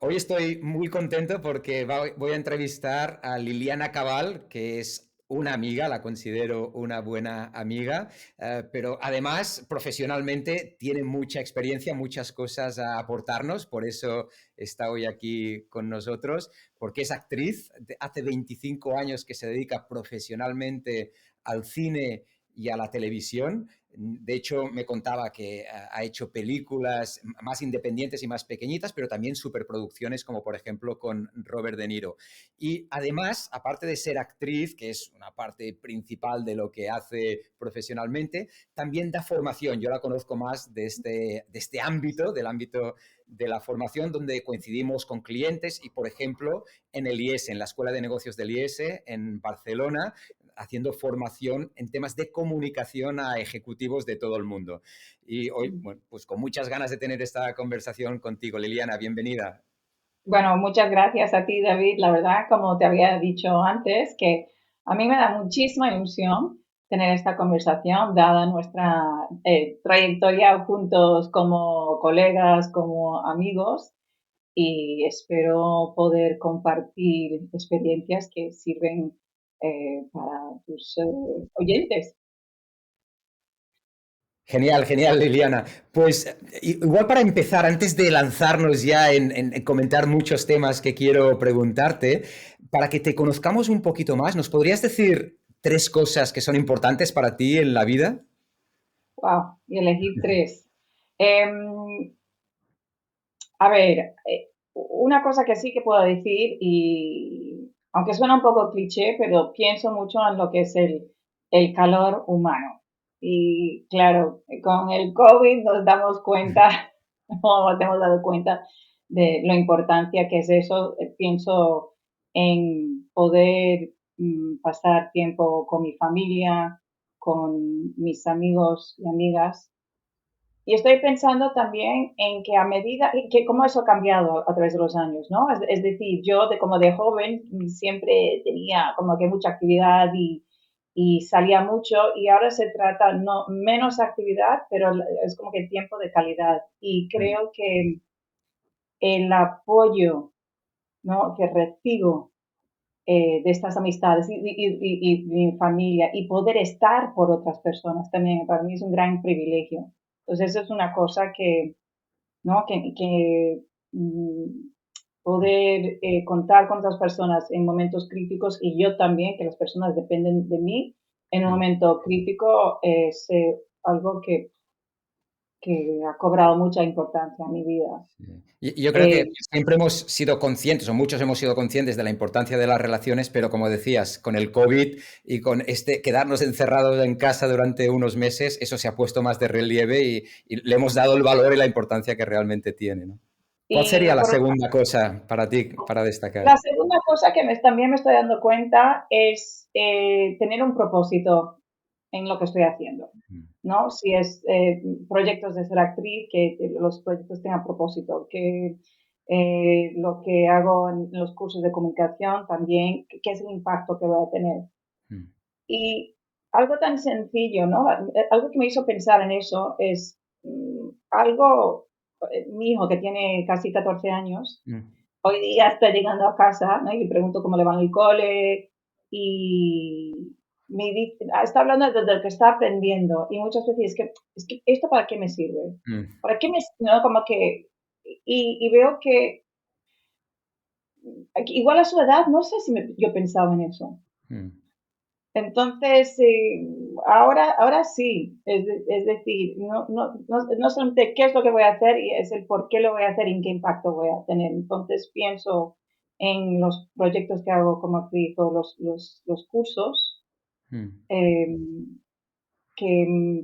Hoy estoy muy contento porque voy a entrevistar a Liliana Cabal, que es una amiga, la considero una buena amiga, pero además profesionalmente tiene mucha experiencia, muchas cosas a aportarnos, por eso está hoy aquí con nosotros, porque es actriz, hace 25 años que se dedica profesionalmente al cine y a la televisión. De hecho, me contaba que ha hecho películas más independientes y más pequeñitas, pero también superproducciones, como por ejemplo con Robert De Niro. Y además, aparte de ser actriz, que es una parte principal de lo que hace profesionalmente, también da formación. Yo la conozco más de este ámbito, del ámbito de la formación, donde coincidimos con clientes y, por ejemplo, en el IES, en la Escuela de Negocios del IES, en Barcelona, haciendo formación en temas de comunicación a ejecutivos de todo el mundo. Y hoy, bueno, pues con muchas ganas de tener esta conversación contigo, Liliana, bienvenida. Bueno, muchas gracias a ti, David. La verdad, como te había dicho antes, que a mí me da muchísima ilusión tener esta conversación, dada nuestra trayectoria juntos como colegas, como amigos, y espero poder compartir experiencias que sirven para tus oyentes. Genial, genial, Liliana. Pues igual para empezar, antes de lanzarnos ya en comentar muchos temas que quiero preguntarte, para que te conozcamos un poquito más, ¿nos podrías decir tres cosas que son importantes para ti en la vida? Wow, y elegir tres. Em, A ver, una cosa que sí que puedo decir, y aunque suena un poco cliché, pero pienso mucho en lo que es el calor humano. Y claro, con el COVID nos damos cuenta, o nos hemos dado cuenta de la importancia que es eso. Pienso en poder pasar tiempo con mi familia, con mis amigos y amigas, y estoy pensando también en que a medida, que cómo eso ha cambiado a través de los años, ¿no? Es decir, yo como de joven siempre tenía como que mucha actividad y salía mucho, y ahora se trata no menos actividad, pero es como que tiempo de calidad. Y Mm, creo que el apoyo, ¿no?, que recibo de estas amistades y mi familia, y poder estar por otras personas también para mí es un gran privilegio. Entonces eso es una cosa que, ¿no? Poder contar con otras personas en momentos críticos, y yo también, que las personas dependen de mí en un mm. momento crítico, es algo que ha cobrado mucha importancia en mi vida. Y yo creo que Eh, siempre hemos sido conscientes, o muchos hemos sido conscientes de la importancia de las relaciones, pero como decías, con el COVID y con este quedarnos encerrados en casa durante unos meses, eso se ha puesto más de relieve y le hemos dado el valor y la importancia que realmente tiene, ¿no? ¿Cuál sería y la por segunda cosa para ti, para La destacar? segunda cosa que también me estoy dando cuenta es tener un propósito en lo que estoy haciendo, Mm, ¿no? Si es proyectos de ser actriz, que los proyectos tengan propósito, que lo que hago en los cursos de comunicación también, qué es el impacto que voy a tener. mm, Y algo tan sencillo, ¿no? Algo que me hizo pensar en eso es algo, mi hijo que tiene casi 14 años, mm. hoy día está llegando a casa, ¿no?, y le pregunto cómo le va en el cole, y me dice, está hablando de lo que está aprendiendo, y muchas veces es que ¿esto para qué me sirve? Mm, ¿Para qué me, no, como que, y veo que igual a su edad, no sé si yo pensaba en eso. mm, Entonces, ahora sí, es decir, no solamente qué es lo que voy a hacer, y es el por qué lo voy a hacer y en qué impacto voy a tener. Entonces, pienso en los proyectos que hago como actriz, o los cursos, mm. eh,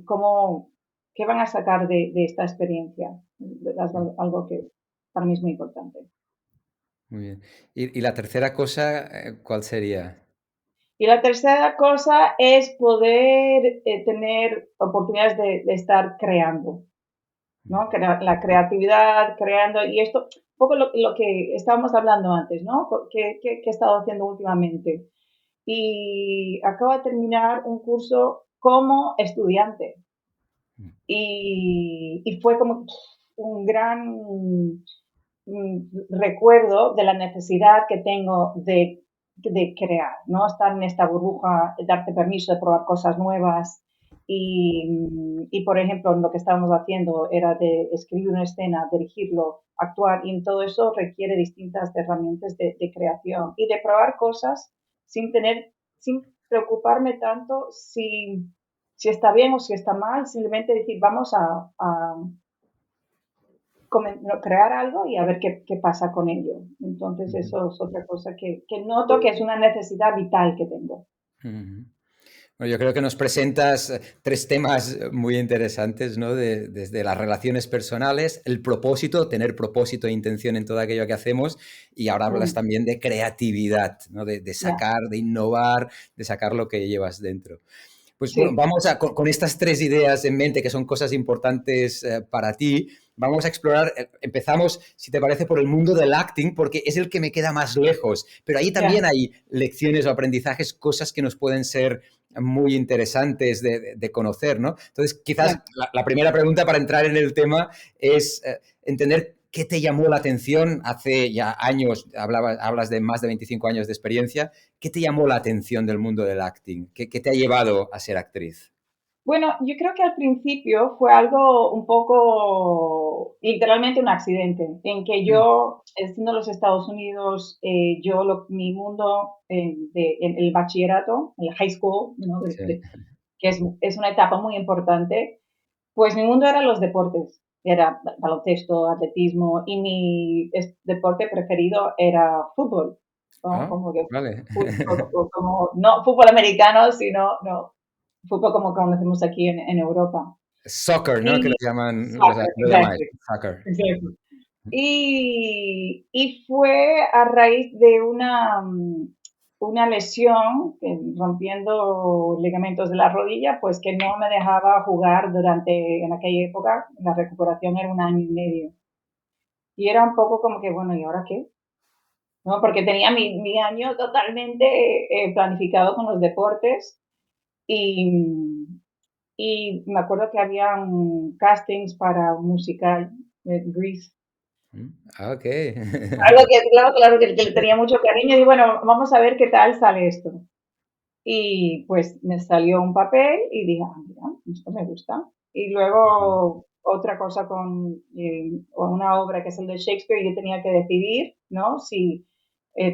cómo, qué van a sacar de esta experiencia. Es algo que para mí es muy importante. Muy bien. Y la tercera cosa, ¿cuál sería? Y la tercera cosa es poder tener oportunidades de estar creando, ¿no? La creatividad, creando, y esto, un poco lo que estábamos hablando antes, ¿no? ¿Qué he estado haciendo últimamente? Y acabo de terminar un curso como estudiante, y fue como un gran, recuerdo de la necesidad que tengo de crear, ¿no? Estar en esta burbuja, darte permiso de probar cosas nuevas. Por ejemplo, lo que estábamos haciendo era de escribir una escena, dirigirlo, actuar, y en todo eso requiere distintas herramientas de creación y de probar cosas sin preocuparme tanto si está bien o si está mal, simplemente decir, vamos a crear algo y a ver qué pasa con ello. Entonces, Ujú. eso es otra cosa que noto que es una necesidad vital que tengo. Ujú. Bueno, yo creo que nos presentas tres temas muy interesantes, ¿no? Desde las relaciones personales, el propósito, tener propósito e intención en todo aquello que hacemos, y ahora hablas Mm, también de creatividad, ¿no? De ya, sacar, de innovar, de sacar lo que llevas dentro. Pues bueno, sí, vamos con estas tres ideas en mente, que son cosas importantes para ti, vamos a explorar, empezamos, si te parece, por el mundo del acting, porque es el que me queda más lejos, pero ahí también ya, hay lecciones o aprendizajes, cosas que nos pueden ser muy interesantes de conocer, ¿no? Entonces, quizás ya. la primera pregunta para entrar en el tema es entender qué te llamó la atención hace ya años, hablas de más de 25 años de experiencia. ¿Qué te llamó la atención del mundo del acting? ¿Qué te ha llevado a ser actriz? Bueno, yo creo que al principio fue algo un poco, literalmente un accidente, en que Mm, yo, siendo en los Estados Unidos, mi mundo en el bachillerato, el high school, ¿no? sí. Que es una etapa muy importante, pues mi mundo era los deportes, era baloncesto, atletismo, y mi deporte preferido era fútbol, ¿no? Ah, Como que vale. como, no fútbol americano, sino no, fútbol como conocemos aquí en Europa. Soccer, ¿no? Que lo Y llaman, soccer, lo llamáis, exactly, soccer. exactly. Fue a raíz de una lesión, rompiendo ligamentos de la rodilla, pues que no me dejaba jugar en aquella época, la recuperación era un año y medio. Y era un poco como que, bueno, ¿y ahora qué? ¿No? Porque tenía mi año totalmente planificado con los deportes y, y me acuerdo que habían castings para un musical, Grease. Ah, ok. Claro que le tenía mucho cariño y bueno, vamos a ver qué tal sale esto. Y pues me salió un papel y dije, ah, mira, esto me gusta. Y luego otra cosa con una obra que es el de Shakespeare, yo tenía que decidir, ¿no? Si,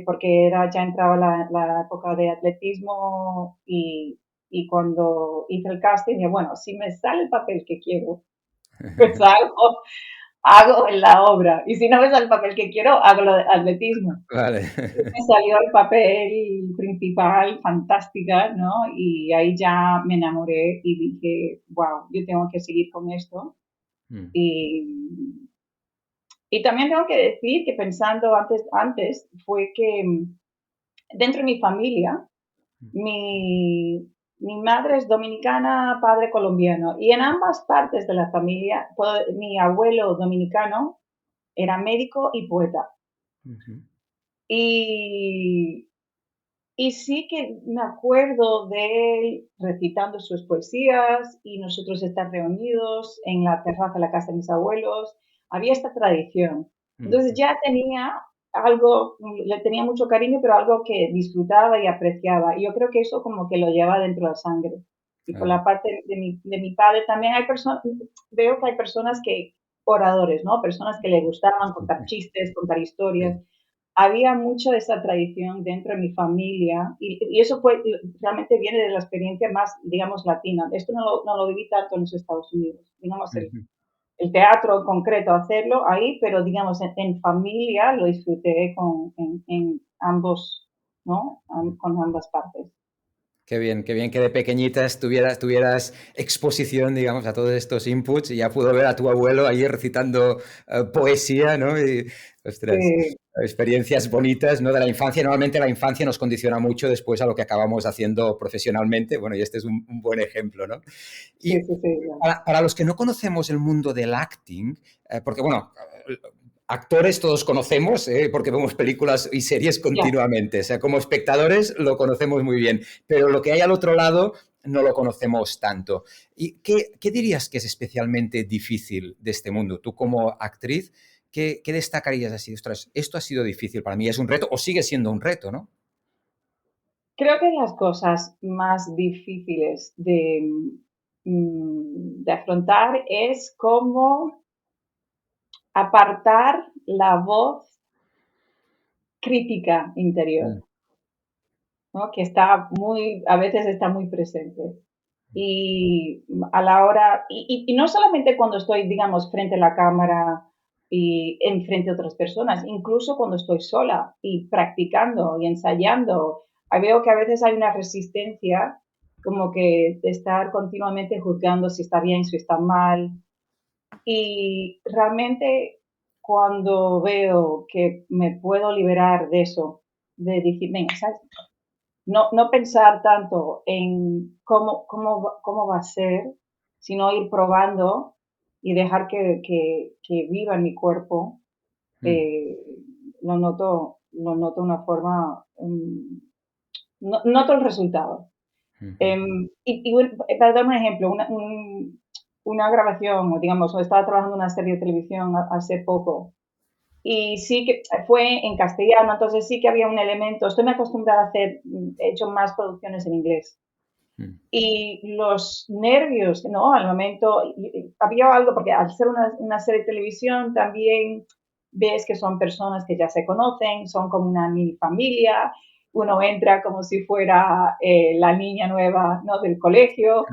porque ya entraba la época de atletismo y cuando hice el casting, dije, bueno, si me sale el papel que quiero, pues hago la obra. Y si no me sale el papel que quiero, hago lo de atletismo. Vale. Me salió el papel principal, fantástica, ¿no? Y ahí ya me enamoré y dije, wow, yo tengo que seguir con esto. Mm, Y, y también tengo que decir que pensando antes fue que dentro de mi familia, mi madre es dominicana, padre colombiano. Y en ambas partes de la familia, mi abuelo dominicano era médico y poeta. ujú. Y, Y sí que me acuerdo de él recitando sus poesías y nosotros estar reunidos en la terraza de la casa de mis abuelos. Había esta tradición. Entonces Ujú. ya tenía algo, le tenía mucho cariño, pero algo que disfrutaba y apreciaba. Y yo creo que eso como que lo lleva dentro de la sangre. Y por Claro. la parte de mi padre también hay personas, veo que hay personas oradores, ¿no? Personas que le gustaban contar chistes, contar historias, Sí. había mucho de esa tradición dentro de mi familia y eso fue, realmente viene de la experiencia más, digamos, latina. Esto no lo viví tanto en los Estados Unidos, digamos, Ujú. el teatro en concreto, hacerlo ahí, pero digamos, en familia lo disfruté en ambos, ¿no? Con ambas partes. Qué bien que de pequeñitas tuvieras exposición, digamos, a todos estos inputs y ya pudo ver a tu abuelo ahí recitando poesía, ¿no? Y, ostras, Sí, experiencias bonitas, ¿no? De la infancia. Normalmente la infancia nos condiciona mucho después a lo que acabamos haciendo profesionalmente. Bueno, y este es un buen ejemplo, ¿no? sí, Y sí, sí, ya. para los que no conocemos el mundo del acting, porque bueno, actores todos conocemos, porque vemos películas y series Ya. continuamente, o sea, como espectadores lo conocemos muy bien, pero lo que hay al otro lado no lo conocemos tanto. ¿Y qué dirías que es especialmente difícil de este mundo? Tú como actriz, ¿qué destacarías así? Ostras, esto ha sido difícil para mí, es un reto o sigue siendo un reto, ¿no? Creo que las cosas más difíciles de afrontar es cómo apartar la voz crítica interior, Mm, ¿no? Que está a veces está muy presente. Y a la hora, y no solamente cuando estoy, digamos, frente a la cámara y en frente a otras personas, incluso cuando estoy sola y practicando y ensayando, veo que a veces hay una resistencia como que de estar continuamente juzgando si está bien, si está mal. Y realmente cuando veo que me puedo liberar de eso, de decir, venga, ¿sabes? No pensar tanto en cómo va a ser, sino ir probando y dejar que viva en mi cuerpo, mm, eh, lo noto de una forma, noto el resultado. mm, mm, Para dar un ejemplo, una grabación, o digamos, estaba trabajando en una serie de televisión hace poco y sí que fue en castellano, entonces sí que había un elemento, estoy muy acostumbrada a hacer, he hecho más producciones en inglés. mm. Y los nervios, ¿no? Al momento, había algo, porque al ser una serie de televisión también ves que son personas que ya se conocen, son como una mini familia, uno entra como si fuera la niña nueva, ¿no? Del colegio.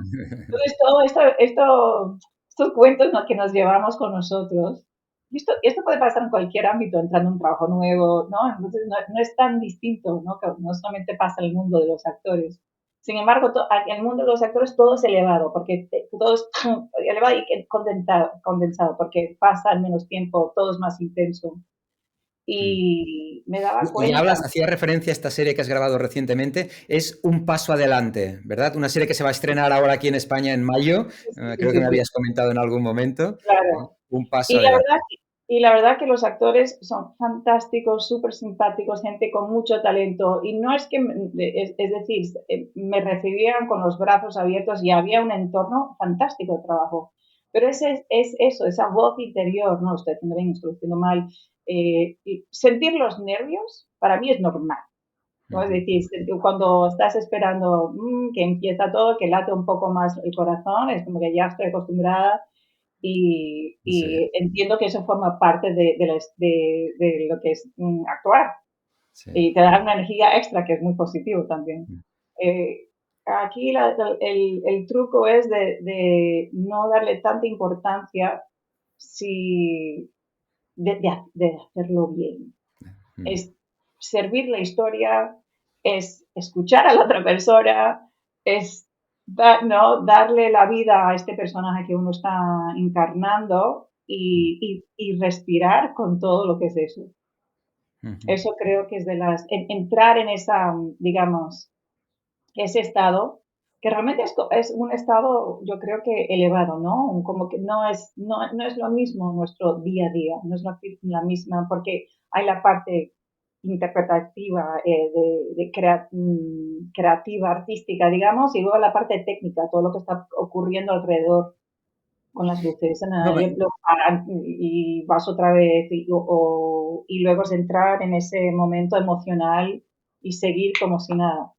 Entonces, todo estos cuentos, ¿no? Que nos llevamos con nosotros, y esto puede pasar en cualquier ámbito, entrando en un trabajo nuevo, ¿no? Entonces, no es tan distinto, ¿no? Que no solamente pasa en el mundo de los actores. Sin embargo, en el mundo de los actores todo es elevado, porque todo es elevado y condensado, porque pasa en menos tiempo, todo es más intenso. Mm. Y me daba Y cuenta, hablas, hacía referencia a esta serie que has grabado recientemente, es Un Paso Adelante, ¿verdad? Una serie que se va a estrenar ahora aquí en España en mayo, sí, sí, creo que sí, me sí, habías comentado en algún momento, claro. Un Paso Y la Adelante. verdad, y la verdad que los actores son fantásticos, súper simpáticos, gente con mucho talento. Y no es que, es decir, me recibían con los brazos abiertos y había un entorno fantástico de trabajo. Pero es eso, esa voz interior, no, estoy haciendo bien, estoy haciendo mal. Y sentir los nervios para mí es normal, ¿no? Es Ujú. decir, cuando estás esperando que empieza todo, que late un poco más el corazón, es como que ya estoy acostumbrada Sí, y entiendo que eso forma parte de lo que es actuar sí. y te da una energía extra que es muy positivo también. Mm. Eh, Aquí el truco es de no darle tanta importancia si, de hacerlo bien. Mm. Es servir la historia, es escuchar a la otra persona, es ¿no? Darle la vida a este personaje que uno está encarnando Mm. y respirar con todo lo que es eso. Ujú. Eso creo que es entrar en esa, digamos, ese estado, que realmente es un estado, yo creo que elevado, ¿no? Como que no es lo mismo nuestro día a día, no es la misma, porque hay la parte interpretativa, creativa, artística, digamos, y luego la parte técnica, todo lo que está ocurriendo alrededor con las luces, No, lo paran y vas otra vez, y luego es entrar en ese momento emocional y seguir como si nada.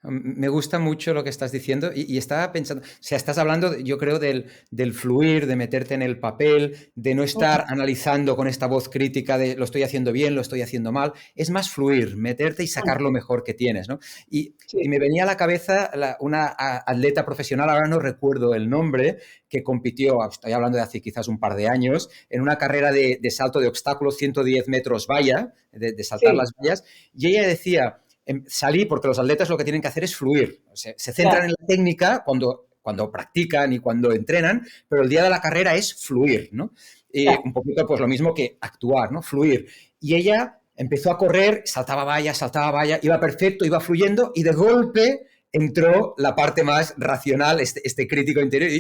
me gusta mucho lo que estás diciendo y estaba pensando, o sea, estás hablando, yo creo, del fluir, de meterte en el papel, de no estar analizando con esta voz crítica de lo estoy haciendo bien, lo estoy haciendo mal. Es más fluir, meterte y sacar lo mejor que tienes, ¿no? Y Sí. me venía a la cabeza una atleta profesional, ahora no recuerdo el nombre, que compitió, estoy hablando de hace quizás un par de años, en una carrera de salto de obstáculos, 110 metros valla, de saltar Sí, las vallas, y ella decía salí porque los atletas lo que tienen que hacer es fluir. Se centran claro, en la técnica cuando practican y cuando entrenan, pero el día de la carrera es fluir, ¿no? Y claro, un poquito pues lo mismo que actuar, ¿no? Fluir. Y ella empezó a correr, saltaba valla, iba perfecto, iba fluyendo y de golpe entró la parte más racional, este crítico interior,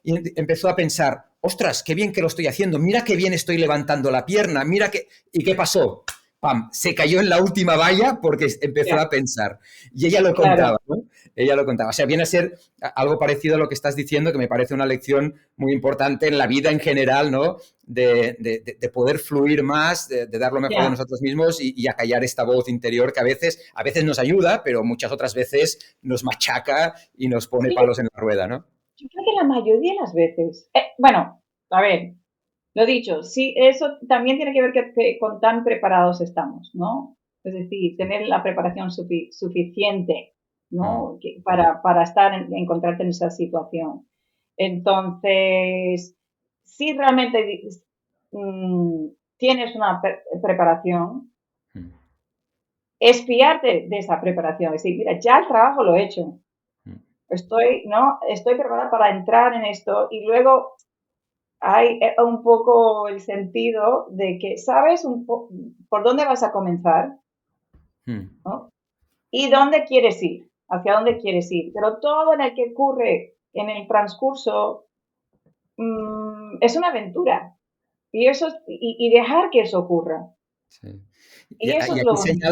y empezó a pensar, ostras, qué bien que lo estoy haciendo, mira qué bien estoy levantando la pierna, mira qué... ¿Y qué pasó? ¡Pam! Se cayó en la última valla porque empezó ya, a pensar. Y ella lo claro, contaba, ¿no? ella lo contaba. O sea, viene a ser algo parecido a lo que estás diciendo, que me parece una lección muy importante en la vida en general, ¿no? De poder fluir más, de dar lo mejor de Ya. nosotros mismos y acallar esta voz interior que a veces nos ayuda, pero muchas otras veces nos machaca y nos pone Sí, palos en la rueda, ¿no? yo creo que la mayoría de las veces. Bueno, a ver, lo dicho, sí, eso también tiene que ver que con tan preparados estamos, ¿no? Es decir, tener la preparación suficiente, Mm, ¿no? Para estar encontrarte en esa situación. Entonces, si realmente tienes una preparación, mm, es fiarte de esa preparación. Es decir, mira, ya el trabajo lo he hecho. mm. Estoy preparada para entrar en esto y luego hay un poco el sentido de que sabes por dónde vas a comenzar, Mm. ¿no? Y dónde quieres ir, hacia dónde quieres ir. Pero todo en el que ocurre en el transcurso es una aventura. Y dejar que eso ocurra. Sí. Y, Y eso y es lo bonito.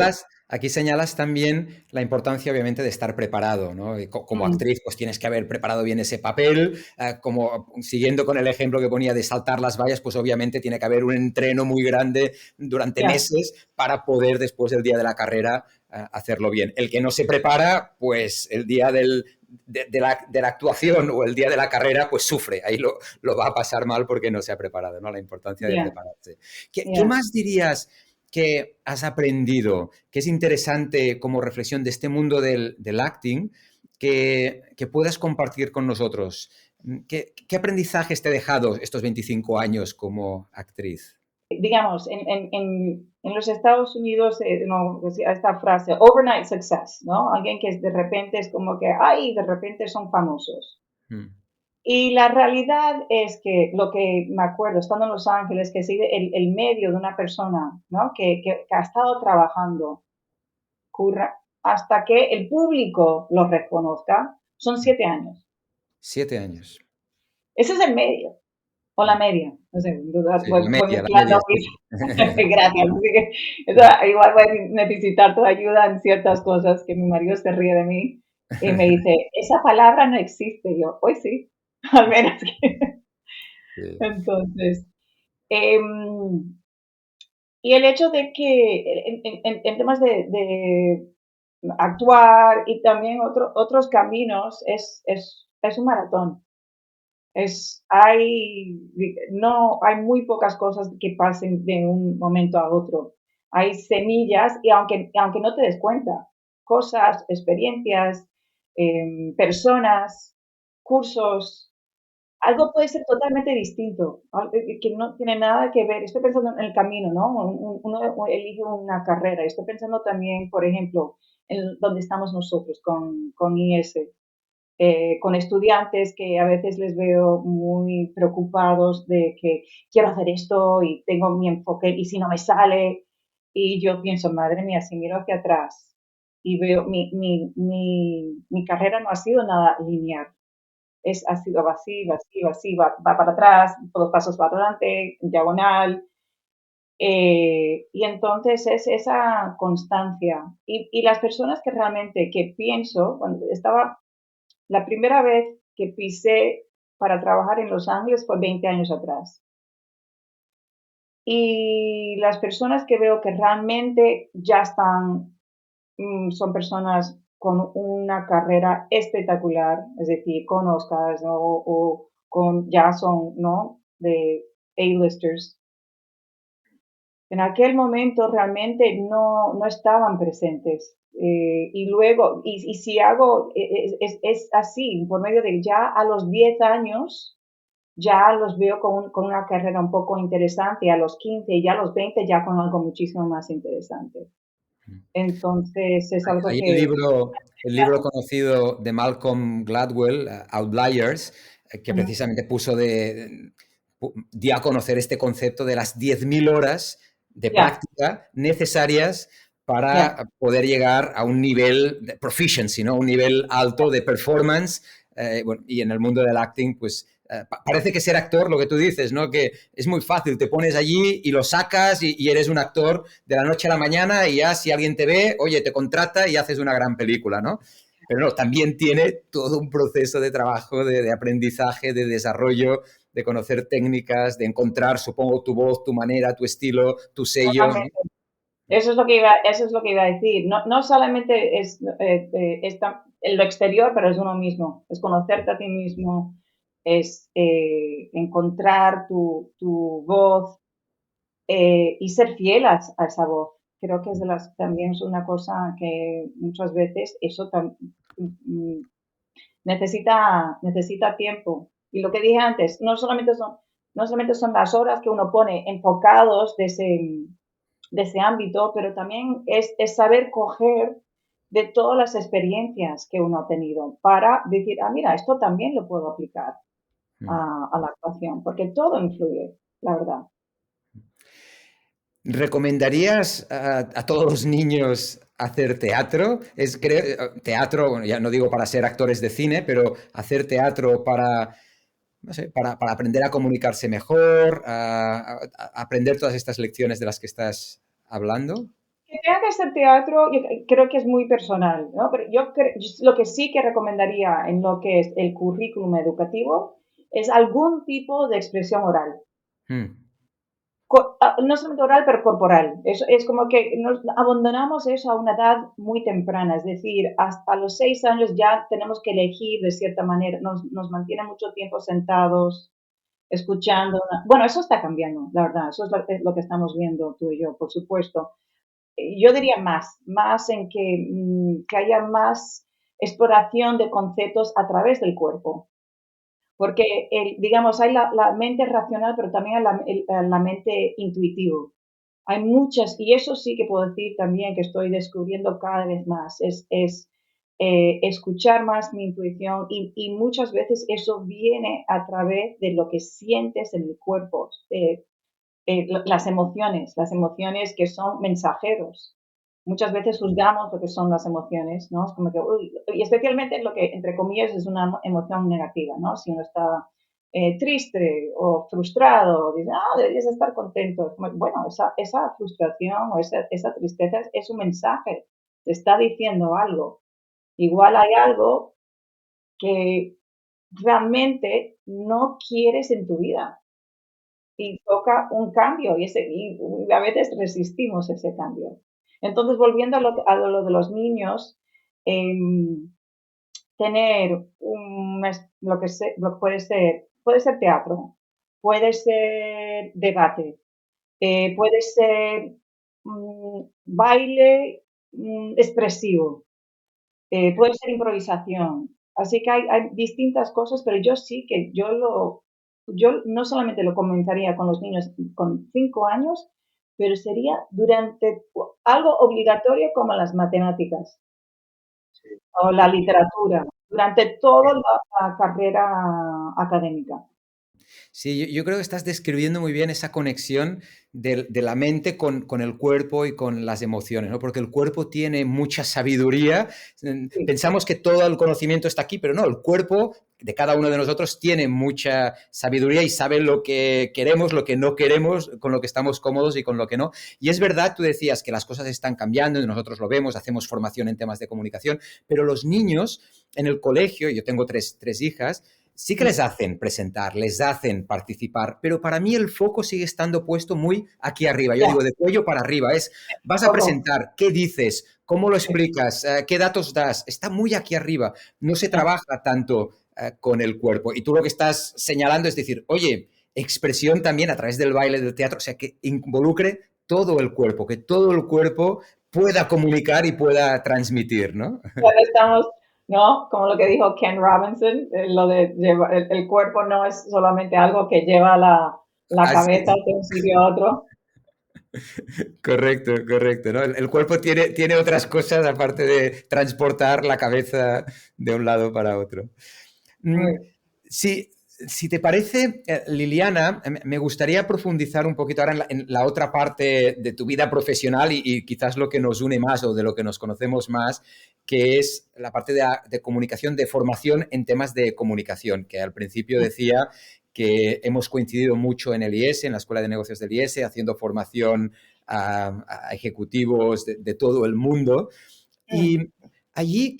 aquí señalas también la importancia, obviamente, de estar preparado, ¿no? Y como Mm, actriz, pues tienes que haber preparado bien ese papel. Como siguiendo con el ejemplo que ponía de saltar las vallas, pues obviamente tiene que haber un entreno muy grande durante ya, meses para poder, después del día de la carrera, hacerlo bien. El que no se prepara, pues el día de la actuación o el día de la carrera, pues sufre. Ahí lo va a pasar mal porque no se ha preparado, ¿no? La importancia de ya, prepararse. ¿Qué ya. más dirías que has aprendido, que es interesante como reflexión de este mundo del acting, que puedas compartir con nosotros? ¿Qué aprendizajes te ha dejado estos 25 años como actriz? Digamos, en los Estados Unidos, no, esta frase, overnight success, ¿no? Alguien que de repente es como que, ay, de repente son famosos. Mm, Y la realidad es que lo que me acuerdo, estando en Los Ángeles, que sigue el medio de una persona, ¿no? Que ha estado trabajando curra, hasta que el público lo reconozca, son mm. 7 años. 7 años. Ese es el medio. O la Mm. media, no sé, Sí, voy la mezclando media, sí. mis... Gracias. Así que, Mm. igual voy a necesitar tu ayuda en ciertas cosas que mi marido se ríe de mí y me dice, esa palabra no existe. Y yo, hoy sí, al menos que... Sí. Entonces, eh, y el hecho de que en temas de actuar y también otros caminos es un maratón. No, hay muy pocas cosas que pasen de un momento a otro. Hay semillas y aunque no te des cuenta, cosas, experiencias, personas, cursos, algo puede ser totalmente distinto, que no tiene nada que ver. Estoy pensando en el camino, ¿no? Uno elige una carrera. Estoy pensando también, por ejemplo, en donde estamos nosotros con IS, con estudiantes que a veces les veo muy preocupados de que quiero hacer esto y tengo mi enfoque y si no me sale, y yo pienso, madre mía, si miro hacia atrás y veo mi carrera no ha sido nada lineal, ha sido vacío, vacío, vacío, va para atrás, todos pasos para adelante, diagonal, y entonces es esa constancia. Y las personas que realmente, que pienso, cuando estaba la primera vez que pisé para trabajar en Los Ángeles fue 20 años atrás. Y las personas que veo que realmente ya están, son personas con una carrera espectacular, es decir, con Oscars, ¿no? O con, ya son, ¿no? De A-listers. En aquel momento realmente no estaban presentes. Y luego, y si hago, es así, por medio de ya a los 10 años, ya los veo con una carrera un poco interesante, a los 15 y ya a los 20 ya con algo muchísimo más interesante. Entonces es algo Hay que... el libro conocido de Malcolm Gladwell, Outliers, que precisamente dio a conocer este concepto de las 10.000 horas de Ya, práctica necesarias ya, para poder llegar a un nivel de proficiency, ¿no? Un nivel alto de performance. Bueno, y en el mundo del acting, pues parece que ser actor, lo que tú dices, ¿no? Que es muy fácil, te pones allí y lo sacas y eres un actor de la noche a la mañana y ya si alguien te ve, oye, te contrata y haces una gran película, ¿no? pero no, también tiene todo un proceso de trabajo, de aprendizaje, de desarrollo, de conocer técnicas, de encontrar, supongo, tu voz, tu manera, tu estilo, tu sello, ¿no? Totalmente. Eso es lo que iba a decir. No, no solamente en lo exterior, pero es uno mismo. Es conocerte a ti mismo, es encontrar tu voz y ser fiel a esa voz. Creo que también es una cosa que muchas veces mm, necesita tiempo. Y lo que dije antes, no solamente son las horas que uno pone enfocados de ese ámbito, pero también es saber coger de todas las experiencias que uno ha tenido para decir, ah, mira, esto también lo puedo aplicar a la actuación, porque todo influye, la verdad. ¿Recomendarías a todos los niños hacer teatro? Teatro, bueno, ya no digo para ser actores de cine, pero hacer teatro para, no sé, para aprender a comunicarse mejor, a aprender todas estas lecciones de las que estás hablando. Que tenga que ser teatro, yo creo que es muy personal, ¿no? Pero lo que sí que recomendaría en lo que es el currículum educativo es algún tipo de expresión oral. Mm, No solamente oral, pero corporal. Es como que nos abandonamos eso a una edad muy temprana, es decir, hasta los 6 años ya tenemos que elegir de cierta manera, nos mantiene mucho tiempo sentados, escuchando. Bueno, eso está cambiando, la verdad, eso es lo que estamos viendo tú y yo, por supuesto. Yo diría más en que haya más exploración de conceptos a través del cuerpo. Porque, digamos, hay la mente racional, pero también hay la mente intuitivo. Hay muchas, y eso sí que puedo decir también que estoy descubriendo cada vez más, es escuchar más mi intuición y muchas veces eso viene a través de lo que sientes en el cuerpo, las emociones que son mensajeros. Muchas veces juzgamos lo que son las emociones, ¿no? Es como que, uy, y especialmente lo que, entre comillas, es una emoción negativa, ¿no? Si uno está triste o frustrado, dice, ah, deberías estar contento. Bueno, esa frustración o esa tristeza es un mensaje, te está diciendo algo. Igual hay algo que realmente no quieres en tu vida y toca un cambio y a veces resistimos ese cambio. Entonces, volviendo a lo de los niños, em, tener puede ser teatro, puede ser debate, puede ser baile expresivo, puede ser improvisación. Así que hay distintas cosas, pero yo sí que yo no solamente lo comenzaría con los niños con 5 años, pero sería durante algo obligatorio como las matemáticas o la literatura, durante toda la carrera académica. Sí, yo creo que estás describiendo muy bien esa conexión de la mente con el cuerpo y con las emociones, ¿no? Porque el cuerpo tiene mucha sabiduría. Sí, Pensamos que todo el conocimiento está aquí, pero no, el cuerpo de cada uno de nosotros tiene mucha sabiduría y sabe lo que queremos, lo que no queremos, con lo que estamos cómodos y con lo que no. Y es verdad, tú decías que las cosas están cambiando y nosotros lo vemos, hacemos formación en temas de comunicación, pero los niños en el colegio, yo tengo tres hijas, sí que les hacen presentar, les hacen participar, pero para mí el foco sigue estando puesto muy aquí arriba. Yo ya, digo, de cuello para arriba, vas a poco, presentar, ¿qué dices? ¿Cómo lo sí, explicas? ¿Qué datos das? Está muy aquí arriba, no se ya. trabaja tanto con el cuerpo. Y tú lo que estás señalando es decir, oye, expresión también a través del baile, del teatro, o sea, que involucre todo el cuerpo, que todo el cuerpo pueda comunicar y pueda transmitir, ¿no? Ya estamos, ¿no? Como lo que dijo Ken Robinson, lo de el cuerpo no es solamente algo que lleva la Así cabeza es. de un sitio a otro. Correcto, correcto, ¿no? El cuerpo tiene otras cosas aparte de transportar la cabeza de un lado para otro. Mm, Muy- si te parece, Liliana, me gustaría profundizar un poquito ahora en la otra parte de tu vida profesional y quizás lo que nos une más o de lo que nos conocemos más, que es la parte de comunicación, de formación en temas de comunicación, que al principio decía que hemos coincidido mucho en el IES, en la Escuela de Negocios del IES, haciendo formación a ejecutivos de todo el mundo. mm. Y allí,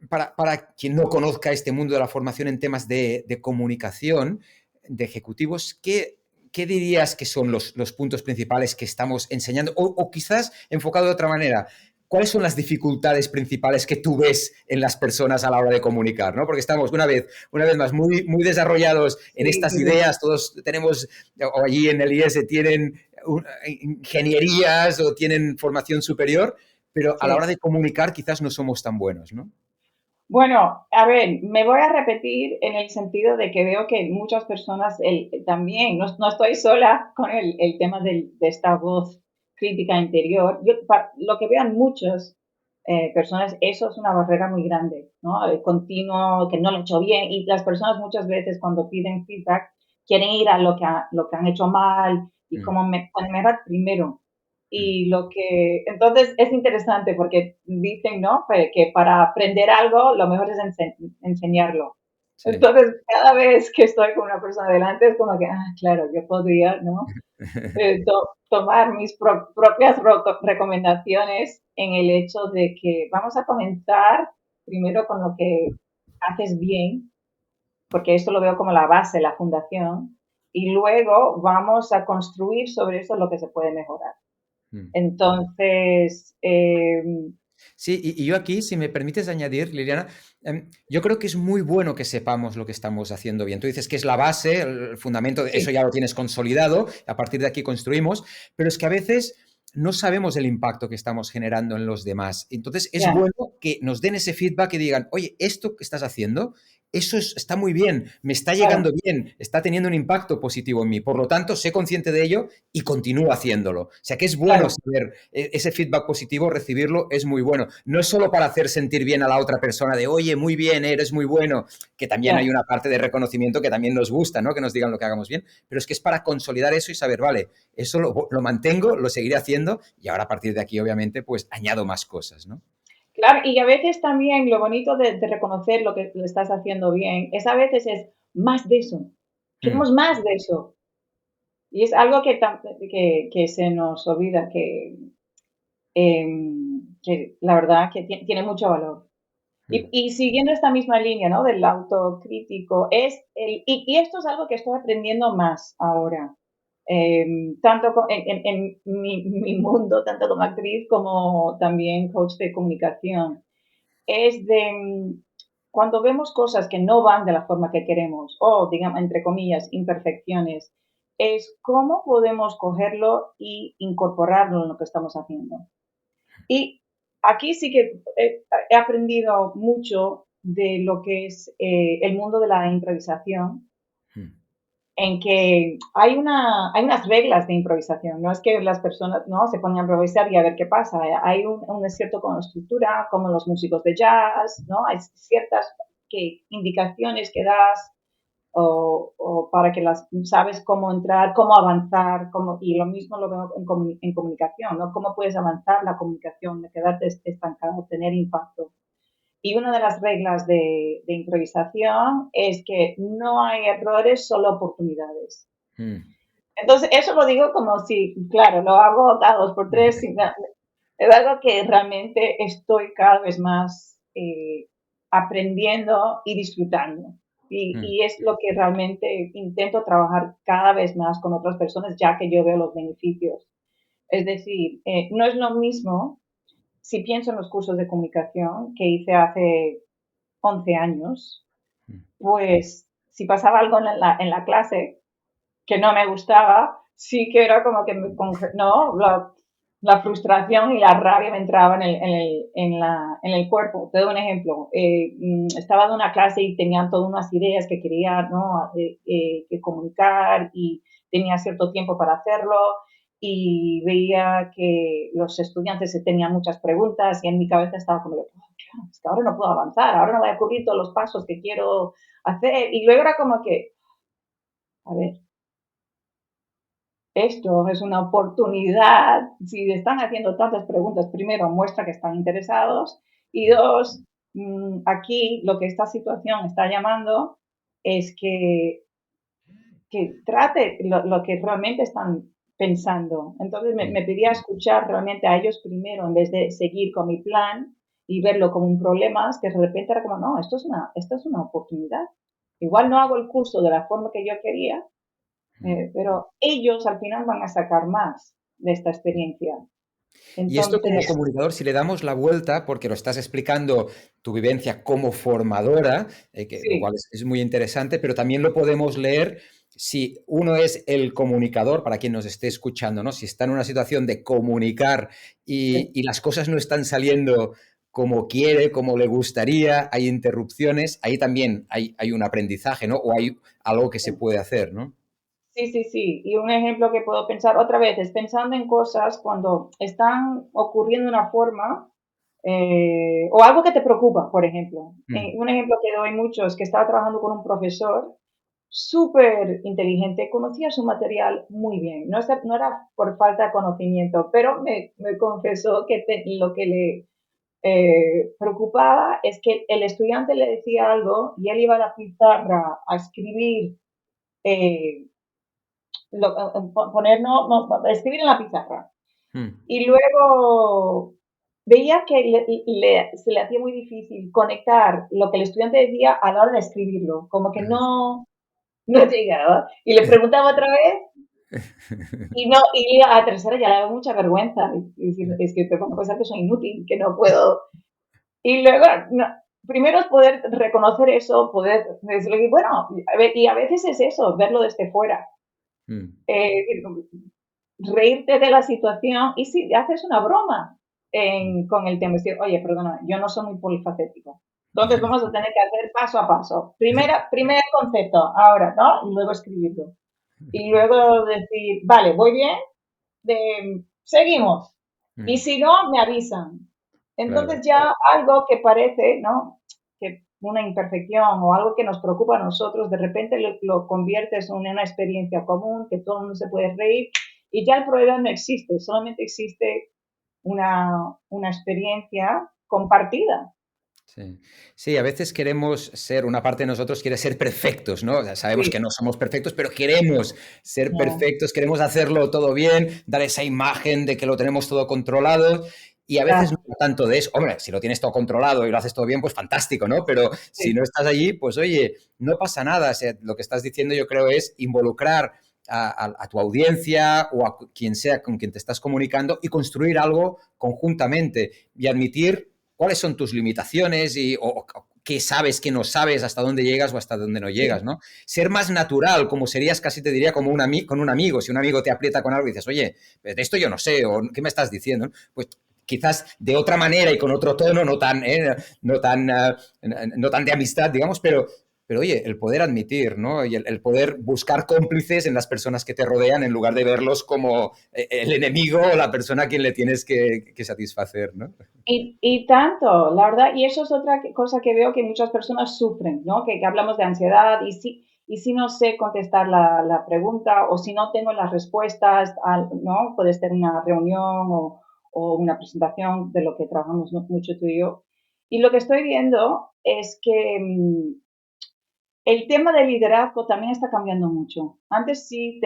para quien no conozca este mundo de la formación en temas de comunicación, de ejecutivos, ¿qué dirías que son los puntos principales que estamos enseñando? O quizás enfocado de otra manera, ¿cuáles son las dificultades principales que tú ves en las personas a la hora de comunicar? ¿No? Porque estamos, una vez más, muy desarrollados en Sí, estas sí, sí, ideas, todos tenemos, o allí en el IES tienen ingenierías o tienen formación superior, pero a la hora sí. de comunicar quizás no somos tan buenos, ¿no? Bueno, a ver, me voy a repetir en el sentido de que veo que muchas personas también, no estoy sola con el tema de esta voz crítica interior. Lo que veo en muchas personas, eso es una barrera muy grande, ¿no? El continuo, que no lo he hecho bien, y las personas muchas veces cuando piden feedback quieren ir a lo que han hecho mal y Mm, cómo mejorar primero. mm, Y entonces es interesante porque dicen, ¿no? Que para aprender algo lo mejor es enseñarlo. sí. Entonces, cada vez que estoy con una persona delante es como que, claro, yo podría, ¿no? Tomar mis propias recomendaciones en el hecho de que vamos a comenzar primero con lo que haces bien, porque esto lo veo como la base, la fundación, y luego vamos a construir sobre eso lo que se puede mejorar. Mm. Entonces, Sí, y yo aquí, si me permites añadir, Liliana, yo creo que es muy bueno que sepamos lo que estamos haciendo bien. Tú dices que es la base, el fundamento, eso sí, ya lo tienes consolidado, a partir de aquí construimos, pero es que a veces no sabemos el impacto que estamos generando en los demás. Entonces, es ya, bueno que nos den ese feedback y digan, oye, esto que estás haciendo, está muy bien, me está llegando claro, bien, está teniendo un impacto positivo en mí. Por lo tanto, sé consciente de ello y continúo haciéndolo. O sea que es bueno claro, saber ese feedback positivo, recibirlo es muy bueno. No es solo para hacer sentir bien a la otra persona de, oye, muy bien, eres muy bueno, que también hay ya. una parte de reconocimiento que también nos gusta, ¿no? Que nos digan lo que hagamos bien, pero es que es para consolidar eso y saber, vale, eso lo mantengo, lo seguiré haciendo y ahora a partir de aquí, obviamente, pues añado más cosas, ¿no? Claro, y a veces también lo bonito de reconocer lo que lo estás haciendo bien es a veces es más de eso. Mm, Queremos más de eso. Y es algo que se nos olvida, que la verdad que tiene mucho valor. mm, Y siguiendo esta misma línea, ¿no? Del autocrítico, y esto es algo que estoy aprendiendo más ahora, tanto en mi mundo, tanto como actriz como también coach de comunicación, es cuando vemos cosas que no van de la forma que queremos, o digamos, entre comillas, imperfecciones, es cómo podemos cogerlo y incorporarlo en lo que estamos haciendo. Y aquí sí que he aprendido mucho de lo que es el mundo de la improvisación, mm, en que hay unas reglas de improvisación, no es que las personas no se ponen a improvisar y a ver qué pasa, hay un cierto con estructura, como los músicos de jazz, ¿no? Hay ciertas indicaciones que das o para que las sabes cómo entrar, cómo avanzar, y lo mismo lo veo en comunicación, ¿no? Cómo puedes avanzar la comunicación, de quedarte estancado, tener impacto. Y una de las reglas de improvisación es que no hay errores, solo oportunidades. mm. Entonces, eso lo digo como si, claro, lo hago cada dos por tres, es algo que realmente estoy cada vez más aprendiendo y disfrutando. Mm, Y es lo que realmente intento trabajar cada vez más con otras personas, ya que yo veo los beneficios. Es decir, no es lo mismo si pienso en los cursos de comunicación que hice hace 11 años, mm, pues si pasaba algo en la clase que no me gustaba, sí que era como que no, la frustración y la rabia me entraban en el cuerpo. Te doy un ejemplo. Estaba en una clase y tenían todas unas ideas que quería, ¿no? Que comunicar y tenía cierto tiempo para hacerlo y veía que los estudiantes tenían muchas preguntas y en mi cabeza estaba como, claro, es que ahora no puedo avanzar, ahora no voy a cubrir todos los pasos que quiero hacer. Y luego era como que, a ver, esto es una oportunidad. Si están haciendo tantas preguntas, primero muestra que están interesados y dos, aquí lo que esta situación está llamando es que trate lo que realmente están pensando. Entonces mm, me pedía escuchar realmente a ellos primero en vez de seguir con mi plan y verlo como un problema, es que de repente era como, no, esto es una oportunidad. Igual no hago el curso de la forma que yo quería, pero ellos al final van a sacar más de esta experiencia. Y esto como Entonces, comunicador, si le damos la vuelta, porque lo estás explicando tu vivencia como formadora, lo sí, cual es muy interesante, pero también lo podemos leer si uno es el comunicador, para quien nos esté escuchando, ¿no? Si está en una situación de comunicar sí. y las cosas no están saliendo como quiere, como le gustaría, hay interrupciones, ahí también hay un aprendizaje, ¿no? O hay algo que se puede hacer, ¿no? Sí, sí, sí. Y un ejemplo que puedo pensar otra vez es pensando en cosas cuando están ocurriendo de una forma o algo que te preocupa, por ejemplo. Mm, Un ejemplo que doy mucho es que estaba trabajando con un profesor súper inteligente, conocía su material muy bien. No era por falta de conocimiento, pero me confesó que lo que le preocupaba es que el estudiante le decía algo y él iba a la pizarra a escribir eh, poner, escribir en la pizarra. mm, Y luego veía que se le hacía muy difícil conectar lo que el estudiante decía a la hora de escribirlo, como que no llegaba. Y le preguntaba otra vez y a la tercera ya le daba mucha vergüenza. Y decir, es que te pongo a pensar que soy inútil, que no puedo. Y luego, no, primero es poder reconocer eso, poder decirle, bueno, y a veces es eso, verlo desde fuera. mm, Eh, reírte de la situación y si haces una broma con el tema, decir, oye, perdona, yo no soy muy polifacético. Entonces vamos a tener que hacer paso a paso. Primer concepto, ahora, ¿no? Y luego escribirlo. Y luego decir, vale, voy bien, seguimos. Y mm, si no, me avisan. claro. Entonces ya algo que parece, ¿no? Que una imperfección o algo que nos preocupa a nosotros, de repente lo conviertes en una experiencia común, que todo el mundo se puede reír y ya el problema no existe, solamente existe una experiencia compartida. Sí. Sí, a veces queremos ser, una parte de nosotros quiere ser perfectos, ¿no? O sea, sabemos Sí, que no somos perfectos, pero queremos ser no, perfectos, queremos hacerlo todo bien, dar esa imagen de que lo tenemos todo controlado. Y a veces no ya, tanto de eso. Hombre, si lo tienes todo controlado y lo haces todo bien, pues fantástico, ¿no? Pero si sí, no estás allí, pues oye, no pasa nada. O sea, lo que estás diciendo yo creo es involucrar a tu audiencia o a quien sea con quien te estás comunicando y construir algo conjuntamente y admitir cuáles son tus limitaciones o qué sabes, qué no sabes, hasta dónde llegas o hasta dónde no llegas, sí, ¿no? Ser más natural, como serías casi te diría como con un amigo. Si un amigo te aprieta con algo y dices, oye, de esto yo no sé, o ¿qué me estás diciendo? Pues quizás de otra manera y con otro tono, no tan de amistad, digamos, pero oye, el poder admitir, ¿no? Y el poder buscar cómplices en las personas que te rodean en lugar de verlos como el enemigo o la persona a quien le tienes que satisfacer, ¿no? y tanto, la verdad, y eso es otra cosa que veo que muchas personas sufren, ¿no? Que hablamos de ansiedad y si no sé contestar la pregunta o si no tengo las respuestas, ¿no? Puede ser una reunión o una presentación de lo que trabajamos mucho tú y yo. Y lo que estoy viendo es que el tema del liderazgo también está cambiando mucho. Antes sí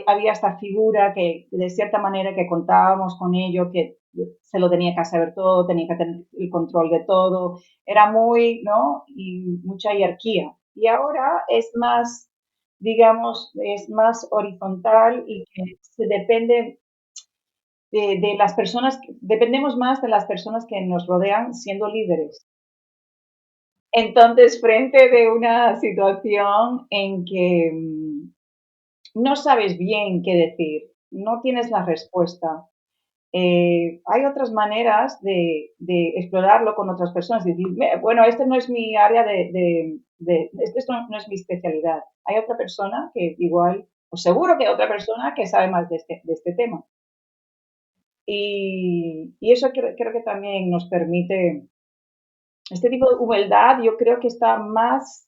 había esta figura que de cierta manera que contábamos con ello, que se lo tenía que saber todo, tenía que tener el control de todo, era muy, ¿no? Y mucha jerarquía. Y ahora es más, digamos, es más horizontal y que se depende de las personas, dependemos más de las personas que nos rodean siendo líderes. Entonces, frente de una situación en que no sabes bien qué decir, no tienes la respuesta, hay otras maneras de explorarlo con otras personas. Decir, bueno, este no es mi área esto no es mi especialidad. Hay otra persona que igual, o seguro que hay otra persona que sabe más de este tema. Y eso creo que también nos permite, este tipo de humildad, yo creo que está más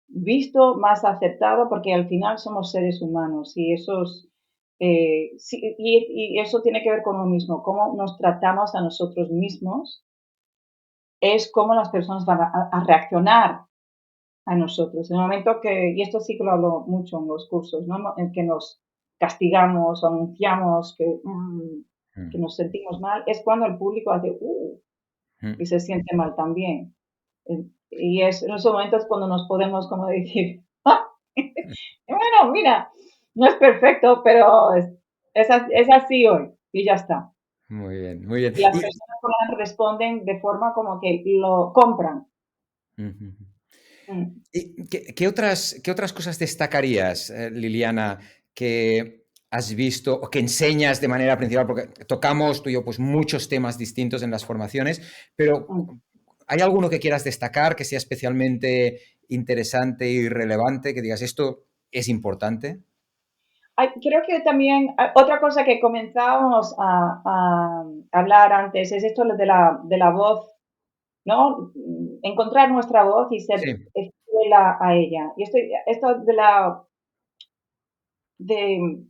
visto, más aceptado, porque al final somos seres humanos y y eso tiene que ver con lo mismo, cómo nos tratamos a nosotros mismos, es cómo las personas van a reaccionar a nosotros. En el momento y esto sí que lo hablo mucho en los cursos, ¿no? En que nos castigamos o anunciamos que nos sentimos mal, es cuando el público hace. y se siente mal también. Y es en esos momentos cuando nos podemos como decir, "Ah, bueno, mira, no es perfecto, pero es así hoy y ya está". Muy bien, muy bien. Y las personas por lo general responden de forma como que lo compran. Ujú. Mm, ¿Y qué otras cosas destacarías, Liliana, que has visto o que enseñas de manera principal? Porque tocamos tú y yo pues, muchos temas distintos en las formaciones, pero mm. ¿hay alguno que quieras destacar que sea especialmente interesante y relevante? Que digas, esto es importante. Creo que también otra cosa que comenzábamos a hablar antes es esto de la voz, ¿no? Encontrar nuestra voz y ser Sí. fiel a ella. Y esto de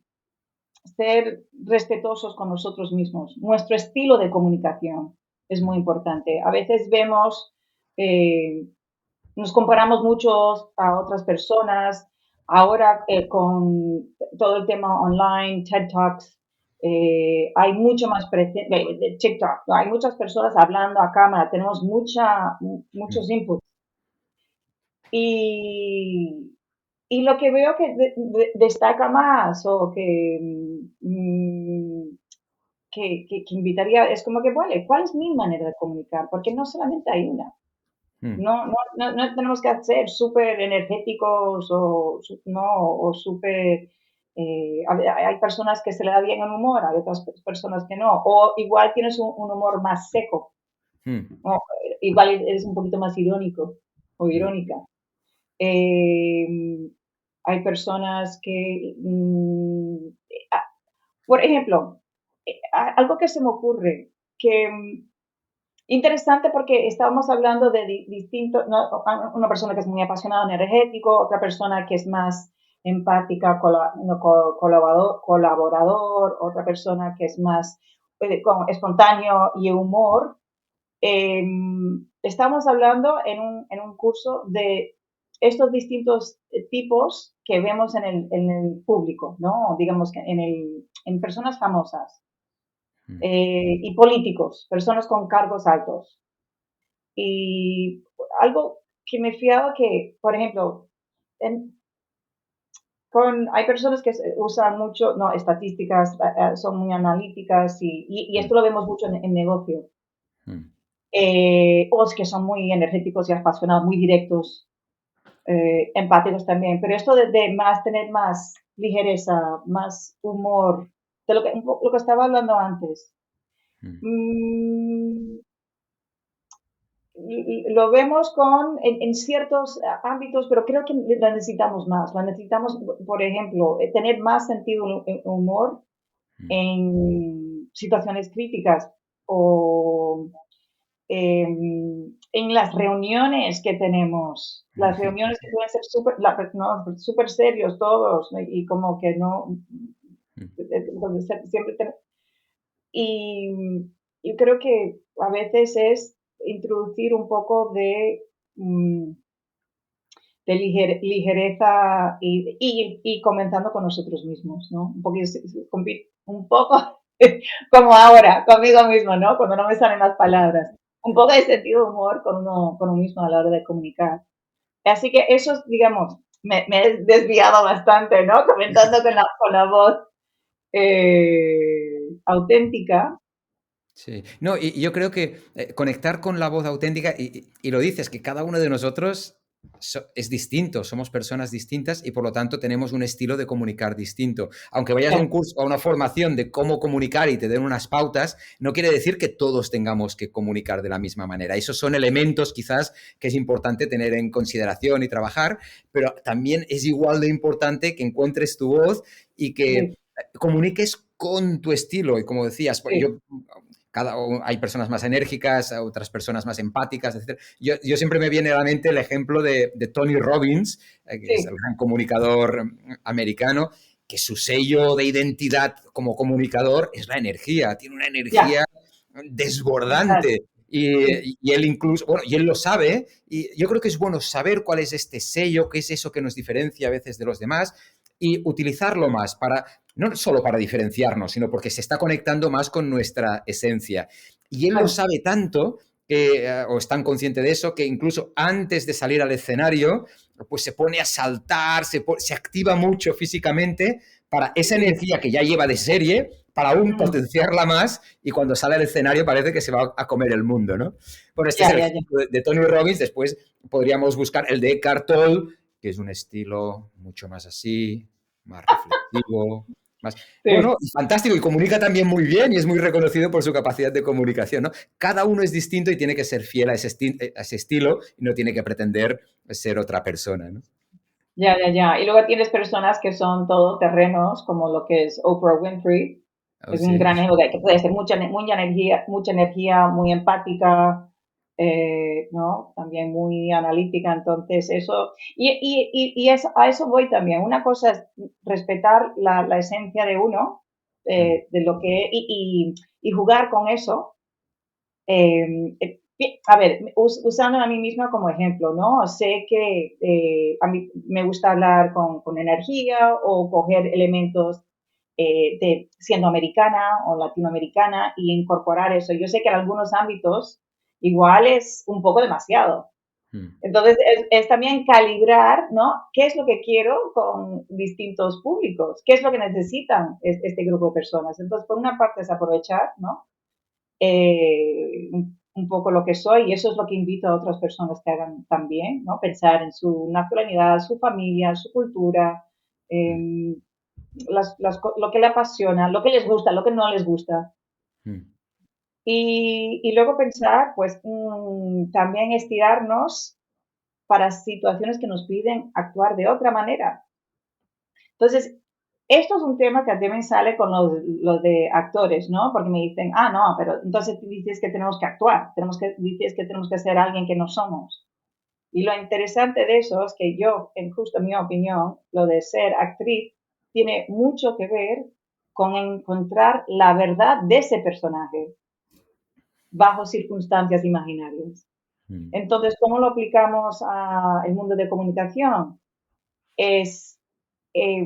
ser respetuosos con nosotros mismos. Nuestro estilo de comunicación es muy importante. A veces vemos, eh, nos comparamos mucho a otras personas. Ahora con todo el tema online, TED Talks, hay mucho más presencia, de TikTok, ¿no? Hay muchas personas hablando a cámara, tenemos muchos Mm, inputs. Y, y lo que veo que destaca más o que invitaría es como que, vale, ¿cuál es mi manera de comunicar? Porque no solamente hay una. mm, No tenemos que ser súper energéticos no, o súper... hay personas que se le da bien el humor, hay otras personas que no. O igual tienes un humor más seco, mm, o igual eres un poquito más irónico o mm, irónica. Eh, hay personas que, por ejemplo, algo que se me ocurre, que interesante porque estábamos hablando de distintos, ¿no? Una persona que es muy apasionada, energético, otra persona que es más empática, no, colaborador, otra persona que es más como espontáneo y humor. Eh, Estamos hablando en un curso de estos distintos tipos que vemos en el público, ¿no? Digamos que en personas famosas mm. y políticos, personas con cargos altos. Y algo que me he fiado que, por ejemplo, en, hay personas que usan mucho, no, estadísticas, son muy analíticas y Mm, esto lo vemos mucho en negocio. mm. O es que son muy energéticos y apasionados, muy directos, empáticos también. Pero esto de más tener más ligereza, más humor, de lo que estaba hablando antes. Mm, Mm, lo vemos en ciertos ámbitos, pero creo que lo necesitamos más. Lo necesitamos, por ejemplo, tener más sentido humor mm, en situaciones críticas o en las reuniones que tenemos. Las reuniones que pueden ser súper serios todos, ¿no? Y como que no, mm. donde siempre y yo creo que a veces es introducir un poco mm, de ligereza y comenzando con nosotros mismos, ¿no? Un poco como ahora, conmigo mismo, ¿no? Cuando no me salen las palabras. Un poco de sentido de humor con uno mismo a la hora de comunicar. Así que eso, digamos, me he desviado bastante, ¿no? Comentando con la voz auténtica. Sí. No, y yo creo que conectar con la voz auténtica, y lo dices, que cada uno de nosotros es distinto, somos personas distintas y por lo tanto tenemos un estilo de comunicar distinto. Aunque vayas a un curso, a una formación de cómo comunicar y te den unas pautas, no quiere decir que todos tengamos que comunicar de la misma manera. Esos son elementos quizás que es importante tener en consideración y trabajar, pero también es igual de importante que encuentres tu voz y que Sí, comuniques con tu estilo. Y como decías, sí, yo hay personas más enérgicas, otras personas más empáticas, etc. Yo siempre me viene a la mente el ejemplo de Tony Robbins, que es el sí, gran comunicador americano, que su sello de identidad como comunicador es la energía, tiene una ya, energía brutal, desbordante. sí, Y él incluso, bueno, y él lo sabe, y yo creo que es bueno saber cuál es este sello, qué es eso que nos diferencia a veces de los demás, y utilizarlo más para, no solo para diferenciarnos, sino porque se está conectando más con nuestra esencia. Y él lo claro, sabe tanto o es tan consciente de eso, que incluso antes de salir al escenario, pues se pone a saltar, se activa mucho físicamente para esa Sí. energía que ya lleva de serie, para aún potenciarla más, y cuando sale al escenario parece que se va a comer el mundo, ¿no? Bueno, este es Ya, el ya, ya. ejemplo de Tony Robbins. Después podríamos buscar el de Eckhart Tolle, que es un estilo mucho más así, más reflexivo, más... Sí. Bueno, fantástico, y comunica también muy bien y es muy reconocido por su capacidad de comunicación, ¿no? Cada uno es distinto y tiene que ser fiel a ese estilo y no tiene que pretender ser otra persona, ¿no? Ya, ya, ya. Y luego tienes personas que son todoterrenos, como lo que es Oprah Winfrey. Oh, Es un sí. gran ejemplo de que puede ser mucha energía, muy empática, ¿no? También muy analítica. Entonces, eso. A eso voy también. Una cosa es respetar la esencia de uno, Mm, de lo que. Y jugar con eso. A ver, usando a mí misma como ejemplo, ¿no? Sé que a mí me gusta hablar con energía o coger elementos siendo americana o latinoamericana y incorporar eso. Yo sé que en algunos ámbitos igual es un poco demasiado. mm, Entonces, también calibrar, ¿no? ¿Qué es lo que quiero con distintos públicos? ¿Qué es lo que necesitan este grupo de personas? Entonces, por una parte es aprovechar, ¿no? Un poco lo que soy y eso es lo que invito a otras personas que hagan también, ¿no? Pensar en su naturalidad, su familia, su cultura, mm, eh, lo que le apasiona, lo que les gusta, lo que no les gusta. mm. Y luego pensar, pues también estirarnos para situaciones que nos piden actuar de otra manera. Entonces, esto es un tema que también sale con los de actores, ¿no? Porque me dicen, ah, no, pero entonces dices que tenemos que actuar, dices que tenemos que ser alguien que no somos. Y lo interesante de eso es que yo, en justo mi opinión, lo de ser actriz tiene mucho que ver con encontrar la verdad de ese personaje bajo circunstancias imaginarias. Mm. Entonces, ¿cómo lo aplicamos al mundo de comunicación? Es eh,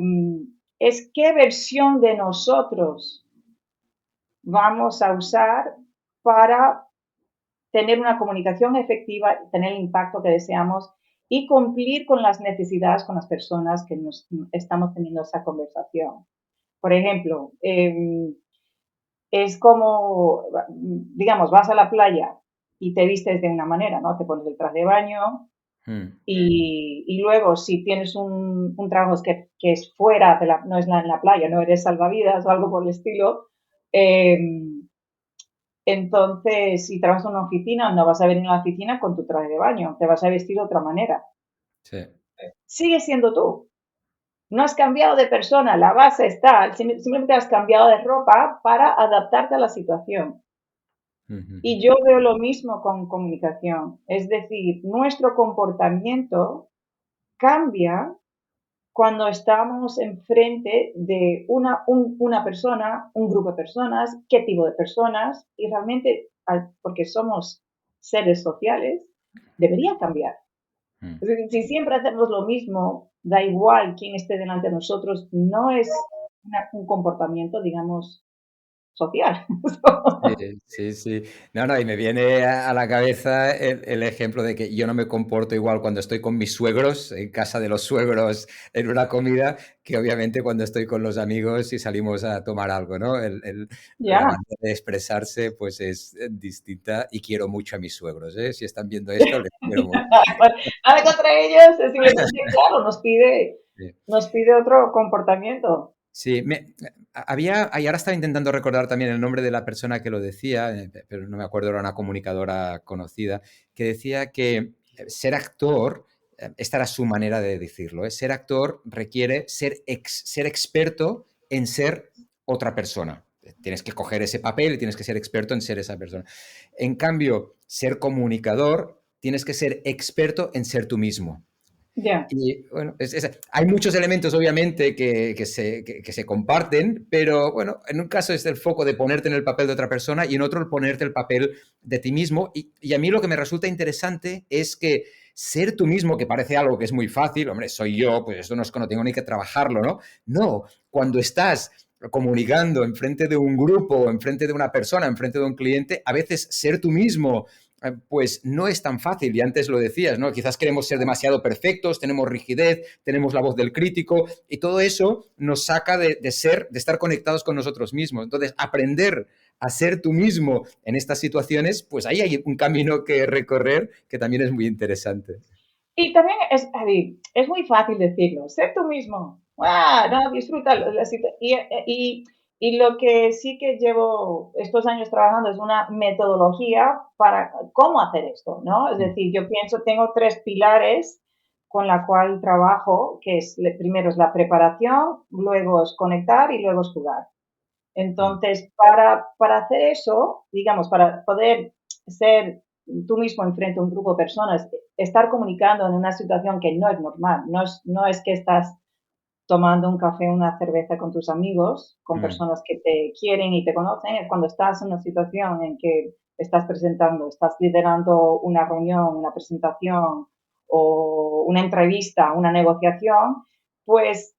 es qué versión de nosotros vamos a usar para tener una comunicación efectiva, tener el impacto que deseamos y cumplir con las necesidades con las personas que nos estamos teniendo esa conversación. Por ejemplo, es como, digamos, vas a la playa y te vistes de una manera, ¿no? Te pones el traje de baño, Mm. y luego, si tienes un trabajo que es fuera, no es en la playa, no eres salvavidas o algo por el estilo, eh, entonces, si trabajas en una oficina, no vas a venir a la oficina con tu traje de baño, te vas a vestir de otra manera. Sí. Sigue siendo tú. No has cambiado de persona, la base está, simplemente has cambiado de ropa para adaptarte a la situación. Ujú, Y yo veo lo mismo con comunicación, es decir, nuestro comportamiento cambia cuando estamos enfrente de una persona, un grupo de personas, qué tipo de personas, y realmente, porque somos seres sociales, debería cambiar. mm. Es decir, si siempre hacemos lo mismo, da igual quién esté delante de nosotros, no es un comportamiento, digamos, social. Sí, sí, sí. No, no, y me viene a la cabeza el ejemplo de que yo no me comporto igual cuando estoy con mis suegros, en casa de los suegros, en una comida, que obviamente cuando estoy con los amigos y salimos a tomar algo, ¿no? La Ya. manera de expresarse, pues es distinta y quiero mucho a mis suegros, ¿eh? Si están viendo esto, les quiero mucho. Nada contra ellos, es simplemente, claro, Sí. nos pide otro comportamiento. Sí, había, y ahora estaba intentando recordar también el nombre de la persona que lo decía, pero no me acuerdo, era una comunicadora conocida, que decía que ser actor, esta era su manera de decirlo, ser actor requiere ser experto en ser otra persona. Tienes que coger ese papel y tienes que ser experto en ser esa persona. En cambio, ser comunicador, tienes que ser experto en ser tú mismo. Ya. Y bueno, hay muchos elementos obviamente que se comparten, pero bueno, en un caso es el foco de ponerte en el papel de otra persona y en otro el ponerte el papel de ti mismo. Y a mí lo que me resulta interesante es que ser tú mismo, que parece algo que es muy fácil, hombre, soy yo, pues esto no tengo ni que trabajarlo, ¿no? No, cuando estás comunicando enfrente de un grupo, enfrente de una persona, enfrente de un cliente, a veces ser tú mismo pues no es tan fácil, y antes lo decías, ¿no? Quizás queremos ser demasiado perfectos, tenemos rigidez, tenemos la voz del crítico, y todo eso nos saca de estar conectados con nosotros mismos. Entonces, aprender a ser tú mismo en estas situaciones, pues ahí hay un camino que recorrer que también es muy interesante. Y también es, a ver, es muy fácil decirlo, sé tú mismo, no, disfruta y lo que sí que llevo estos años trabajando es una metodología para cómo hacer esto, ¿no? Es decir, yo pienso, tengo 3 pilares con la cual trabajo, que es, primero es la preparación, luego es conectar y luego es jugar. Entonces, para hacer eso, digamos, para poder ser tú mismo enfrente a un grupo de personas, estar comunicando en una situación que no es normal, no es que estás tomando un café, una cerveza con tus amigos, con Mm, personas que te quieren y te conocen, es cuando estás en una situación en que estás presentando, estás liderando una reunión, una presentación o una entrevista, una negociación, pues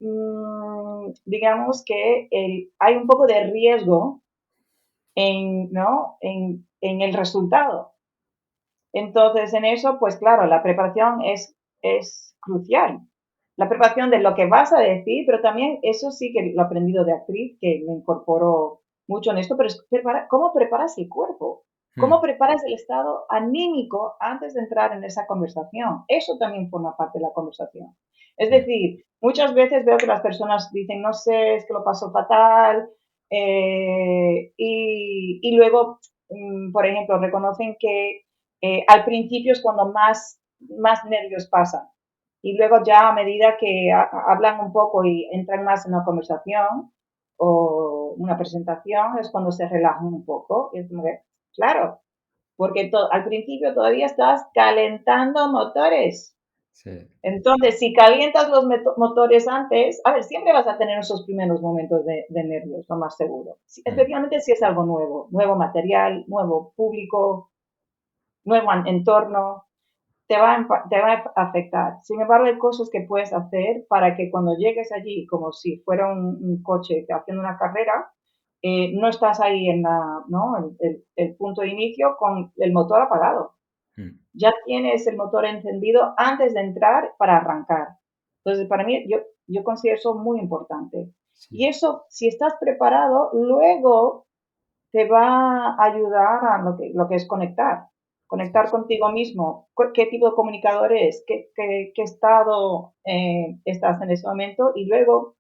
digamos que hay un poco de riesgo ¿no? en el resultado. Entonces, en eso, pues claro, la preparación es crucial. La preparación de lo que vas a decir, pero también eso sí que lo he aprendido de actriz, que me incorporó mucho en esto, pero es cómo preparas el cuerpo, cómo mm, preparas el estado anímico antes de entrar en esa conversación. Eso también forma parte de la conversación. Es mm, decir, muchas veces veo que las personas dicen, no sé, es que lo paso fatal, y luego, por ejemplo, reconocen que al principio es cuando más nervios pasan. Y luego ya a medida que hablan un poco y entran más en una conversación o una presentación, es cuando se relajan un poco. Y es como que, claro, porque al principio todavía estás calentando motores. sí. Entonces, si calientas los motores antes, a ver, siempre vas a tener esos primeros momentos de nervios, lo más seguro. Mm. Especialmente si es algo nuevo, nuevo material, nuevo público, nuevo entorno, te va a afectar. Sin embargo, hay cosas que puedes hacer para que cuando llegues allí, como si fuera un coche haciendo una carrera, no estás ahí en ¿no? el punto de inicio con el motor apagado. Mm. Ya tienes el motor encendido antes de entrar para arrancar. Entonces, para mí, yo considero eso muy importante. Sí. Y eso, si estás preparado, luego te va a ayudar a lo que es conectar. Sí, Conectar contigo mismo, qué tipo de comunicador es, qué estado estás en ese momento y luego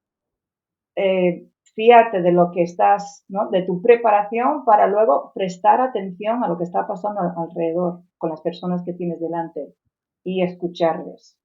fiarte de lo que estás, ¿no? De tu preparación para luego prestar atención a lo que está pasando alrededor con las personas que tienes delante y escucharles.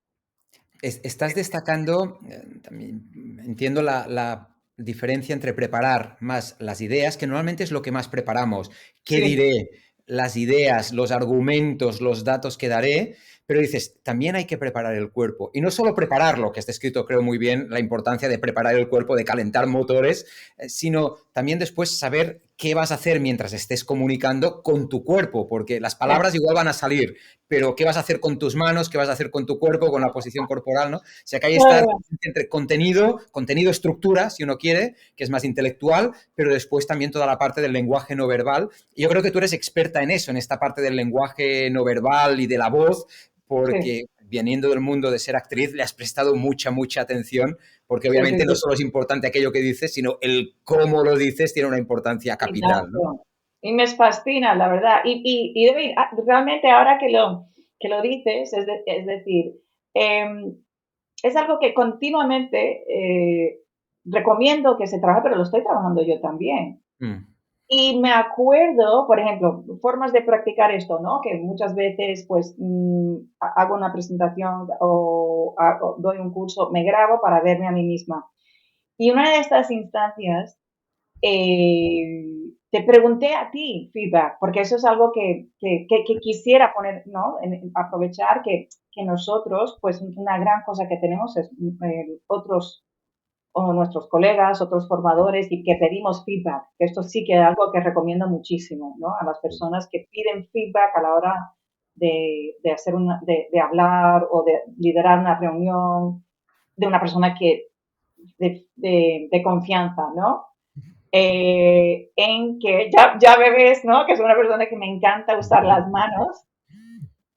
Estás destacando, también entiendo la diferencia entre preparar más las ideas, que normalmente es lo que más preparamos. ¿Qué Sí, diré? Las ideas, los argumentos, los datos que daré, pero dices, también hay que preparar el cuerpo. Y no solo prepararlo, que está escrito creo muy bien, la importancia de preparar el cuerpo, de calentar motores, sino también después saber qué vas a hacer mientras estés comunicando con tu cuerpo, porque las sí. palabras igual van a salir, pero ¿qué vas a hacer con tus manos? ¿Qué vas a hacer con tu cuerpo? Con la posición corporal, ¿no? O sea, que ahí está entre contenido, estructura, si uno quiere, que es más intelectual, pero después también toda la parte del lenguaje no verbal. Y yo creo que tú eres experta en eso, en esta parte del lenguaje no verbal y de la voz, Sí, porque viniendo del mundo de ser actriz le has prestado mucha atención, porque sí, sí, obviamente no sí. solo es importante aquello que dices, sino el cómo lo dices tiene una importancia Y capital, ¿no? tanto. Y me fascina, la verdad. Y David, realmente ahora que lo dices, es decir, eh, es algo que continuamente recomiendo que se trabaje, pero lo estoy trabajando yo también. Mm, Y me acuerdo, por ejemplo, formas de practicar esto, ¿no? Que muchas veces, pues, hago una presentación o doy un curso, me grabo para verme a mí misma. Y una de estas instancias te pregunté a ti feedback, porque eso es algo que quisiera poner, ¿no? Aprovechar que nosotros, pues una gran cosa que tenemos es otros o nuestros colegas, otros formadores y que pedimos feedback. Esto sí que es algo que recomiendo muchísimo, ¿no? A las personas que piden feedback a la hora hacer de hablar o de liderar una reunión de una persona de confianza, ¿no? en que ya me ves, ¿no? Que soy una persona que me encanta usar las manos.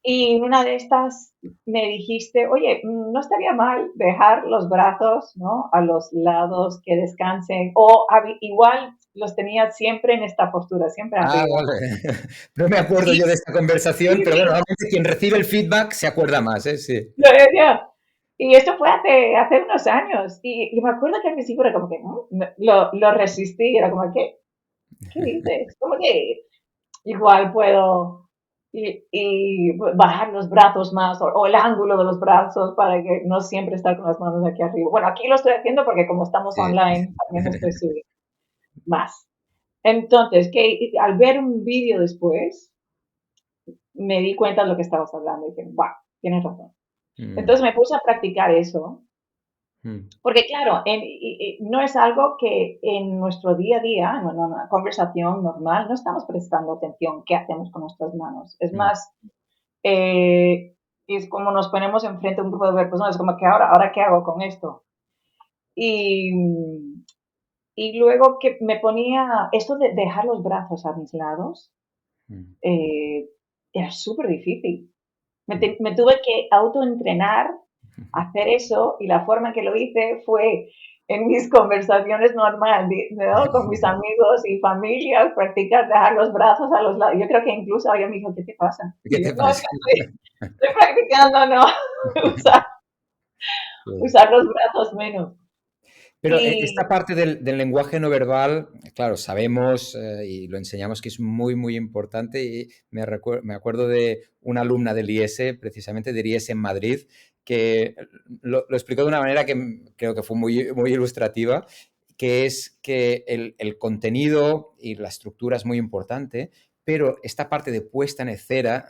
Y una de estas me dijiste, oye, no estaría mal dejar los brazos, ¿no? A los lados, que descansen. O igual los tenía siempre en esta postura, siempre Ah, arriba. vale. No me acuerdo Sí, yo de esta conversación, sí, pero bueno, sí, normalmente quien recibe el feedback se acuerda más, ¿eh? Sí. lo decía. Y esto fue hace unos años. Y me acuerdo que al principio era como que lo resistí. Era como, ¿qué dices? Como que igual puedo bajar los brazos más o el ángulo de los brazos para que no siempre estar con las manos aquí arriba. Bueno, aquí lo estoy haciendo porque como estamos Sí. online, también estoy subiendo más. Entonces, que al ver un vídeo después, me di cuenta de lo que estabas hablando y dije, wow, tienes razón. Mm, Entonces me puse a practicar eso. mm, Porque claro, no es algo que en nuestro día a día, en una conversación normal, no estamos prestando atención qué hacemos con nuestras manos. Es mm, más, es como nos ponemos enfrente a un grupo de personas, como que ahora qué hago con esto. Y, y luego que me ponía esto de dejar los brazos a mis lados, mm, eh, era súper difícil. mm. Me tuve que autoentrenar a hacer eso y la forma que lo hice fue en mis conversaciones normales, ¿no? Con mis amigos y familia, practicar dejar los brazos a los lados. Yo creo que incluso alguien me dijo, ¿qué te pasa? ¿Qué Y yo, te no, pasa? estoy practicando, no, usar, Sí. usar los brazos menos. Pero esta Y, parte del lenguaje no verbal, claro, sabemos y lo enseñamos que es muy, muy importante. Y me acuerdo de una alumna del IES, precisamente del IES en Madrid, que lo explicó de una manera que creo que fue muy, muy ilustrativa, que es que el contenido y la estructura es muy importante, pero esta parte de puesta en escena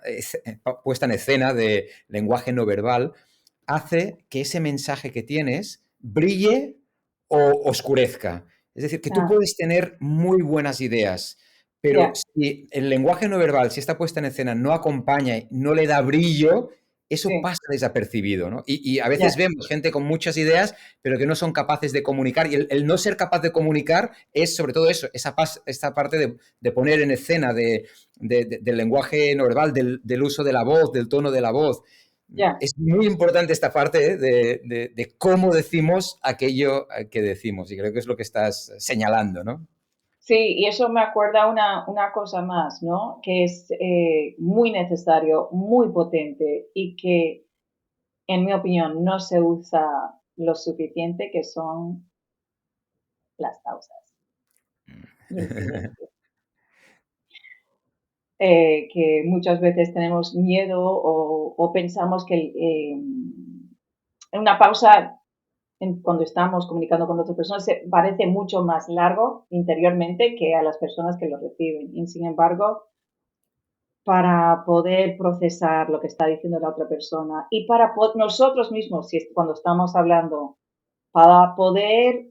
de lenguaje no verbal hace que ese mensaje que tienes brille o oscurezca. Es decir, que tú ah, puedes tener muy buenas ideas, pero ya, si el lenguaje no verbal, si esta puesta en escena no acompaña, no le da brillo, eso sí, pasa desapercibido, ¿no? Y a veces ya, vemos gente con muchas ideas, pero que no son capaces de comunicar. Y el no ser capaz de comunicar es sobre todo eso, esa parte de poner en escena del lenguaje no verbal, del uso de la voz, del tono de la voz. ya. Es muy importante esta parte de cómo decimos aquello que decimos y creo que es lo que estás señalando, ¿no? Sí, y eso me acuerda una cosa más, ¿no? Que es muy necesario, muy potente y que, en mi opinión, no se usa lo suficiente, que son las pausas y el silencio. Que muchas veces tenemos miedo o pensamos que una pausa cuando estamos comunicando con otras personas se parece mucho más largo interiormente que a las personas que lo reciben. Y sin embargo, para poder procesar lo que está diciendo la otra persona y para nosotros mismos, si cuando estamos hablando, para poder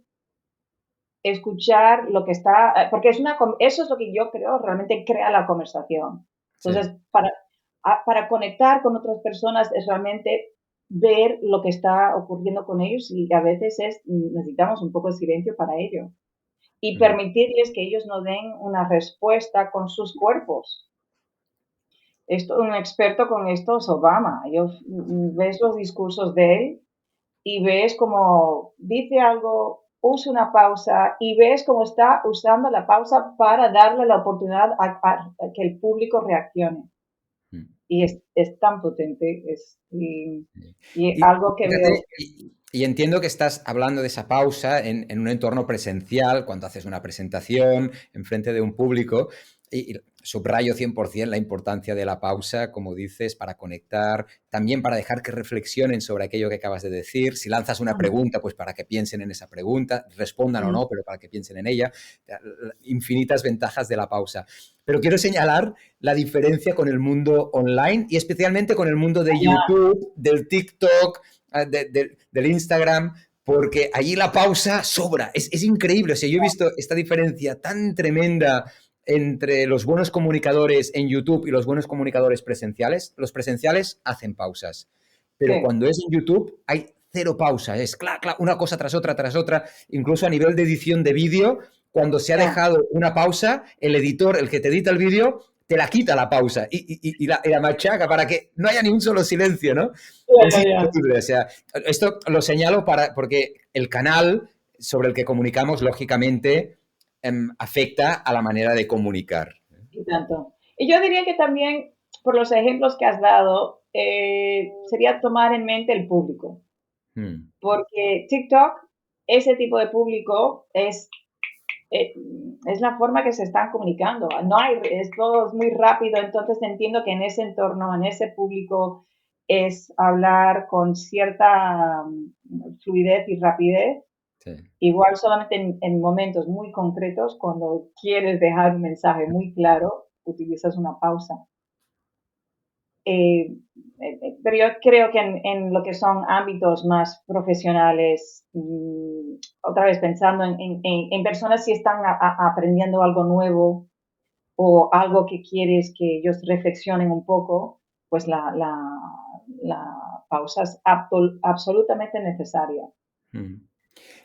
escuchar lo que está, porque eso es lo que yo creo realmente crea la conversación. Sí. Entonces, para conectar con otras personas es realmente ver lo que está ocurriendo con ellos y a veces necesitamos un poco de silencio para ello y Mm. permitirles que ellos nos den una respuesta con sus cuerpos. Esto, un experto con esto es Obama. Ves los discursos de él y ves cómo dice algo, usa una pausa y ves cómo está usando la pausa para darle la oportunidad a que el público reaccione. Mm. Y es tan potente y Y algo que veo. fíjate, y entiendo que estás hablando de esa pausa en un entorno presencial, cuando haces una presentación en frente de un público, y subrayo 100% la importancia de la pausa, como dices, para conectar, también para dejar que reflexionen sobre aquello que acabas de decir. Si lanzas una Mm, pregunta, pues para que piensen en esa pregunta, respondan o mm, no, pero para que piensen en ella. Infinitas ventajas de la pausa. Pero quiero señalar la diferencia con el mundo online y especialmente con el mundo de YouTube, del TikTok, del Instagram, porque allí la pausa sobra. Es increíble. O sea, yo he visto esta diferencia tan tremenda entre los buenos comunicadores en YouTube y los buenos comunicadores presenciales. Los presenciales hacen pausas, pero sí, cuando es en YouTube hay cero pausa. Es clac, clac, una cosa tras otra, incluso a nivel de edición de vídeo cuando se ha Ya, dejado una pausa, el editor, el que te edita el vídeo, te la quita la pausa y la machaca para que no haya ni un solo silencio, ¿no? Es ya, ya. increíble, o sea, esto lo señalo porque el canal sobre el que comunicamos, lógicamente, afecta a la manera de comunicar. Y tanto. Y yo diría que también, por los ejemplos que has dado, sería tomar en mente el público. Mm, Porque TikTok, ese tipo de público eh, es la forma que se están comunicando. No hay, todo es muy rápido, entonces entiendo que en ese entorno, en ese público, es hablar con cierta fluidez y rapidez. sí. Igual solamente en momentos muy concretos, cuando quieres dejar un mensaje muy claro, utilizas una pausa. Eh, pero yo creo que en lo que son ámbitos más profesionales, otra vez pensando en personas si están aprendiendo algo nuevo o algo que quieres que ellos reflexionen un poco, pues la pausa es absolutamente necesaria. Mm.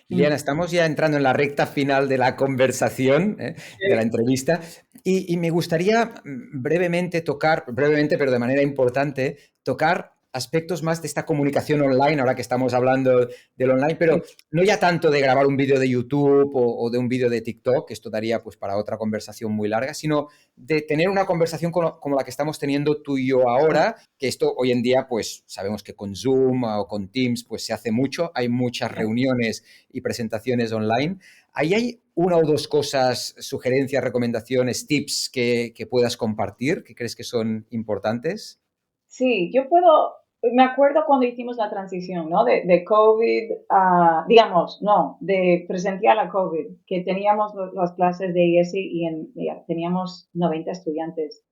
Liliana, Mm. estamos ya entrando en la recta final de la conversación, de la entrevista, y me gustaría brevemente tocar, brevemente, pero de manera importante, tocar aspectos más de esta comunicación online, ahora que estamos hablando del online, pero Sí, no ya tanto de grabar un vídeo de YouTube o de un vídeo de TikTok, que esto daría pues para otra conversación muy larga, sino de tener una conversación como la que estamos teniendo tú y yo sí, ahora, que esto hoy en día pues sabemos que con Zoom o con Teams pues se hace mucho, hay muchas sí. reuniones y presentaciones online. ¿Ahí hay una o dos cosas, sugerencias, recomendaciones, tips que puedas compartir, que crees que son importantes? Sí, yo puedo, me acuerdo cuando hicimos la transición, ¿no? De COVID a, digamos, no, de presencial a COVID, que teníamos las clases de IESI y teníamos 90 estudiantes.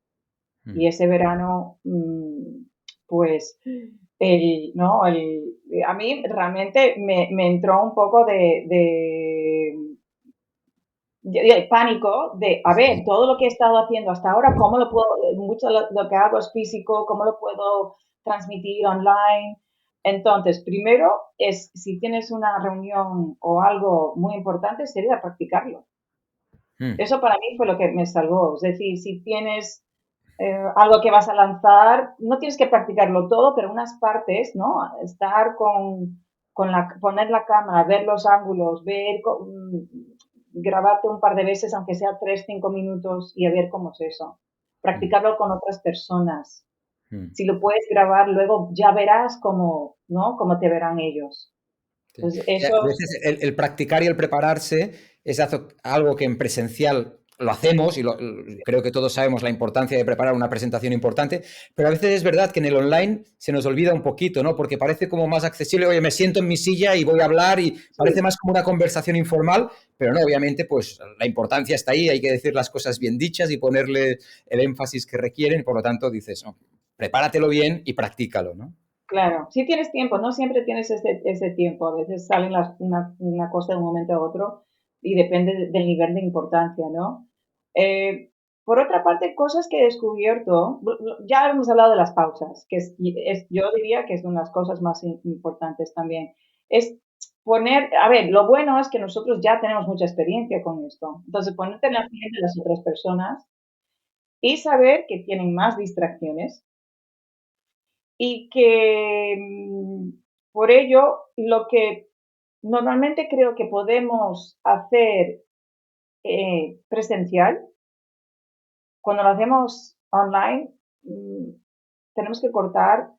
Y Mm, ese verano, pues, ¿no? A mí realmente me entró un poco de pánico de, a ver, sí. todo lo que he estado haciendo hasta ahora, ¿cómo lo puedo, mucho de lo que hago es físico, cómo lo puedo transmitir online? Entonces, primero es, si tienes una reunión o algo muy importante, sería practicarlo. Mm, Eso para mí fue lo que me salvó. Es decir, si tienes algo que vas a lanzar, no tienes que practicarlo todo, pero unas partes, ¿no? Estar poner la cámara, ver los ángulos, grabarte un par de veces, aunque sea 3, 5 minutos, y a ver cómo es eso. mm, Practicarlo con otras personas. mm. Si lo puedes grabar, luego ya verás cómo, ¿no? Cómo te verán ellos. Sí. Entonces, A eso, veces el practicar y el prepararse es algo que en presencial lo hacemos y creo que todos sabemos la importancia de preparar una presentación importante, pero a veces es verdad que en el online se nos olvida un poquito, ¿no? Porque parece como más accesible, oye, me siento en mi silla y voy a hablar y parece sí, más como una conversación informal, pero no, obviamente, pues la importancia está ahí, hay que decir las cosas bien dichas y ponerle el énfasis que requieren, por lo tanto dices, no, prepáratelo bien y practícalo, ¿no? claro, si tienes tiempo, no siempre tienes ese tiempo, a veces salen una cosa de un momento a otro y depende del nivel de importancia, ¿no? Eh, por otra parte, cosas que he descubierto, ya hemos hablado de las pausas, que yo diría que es una de las cosas más importantes también. Es poner, a ver, lo bueno es que nosotros ya tenemos mucha experiencia con esto, entonces ponerte en la piel de las otras personas y saber que tienen más distracciones y que por ello lo que normalmente creo que podemos hacer presencial, cuando lo hacemos online, mm, tenemos que cortar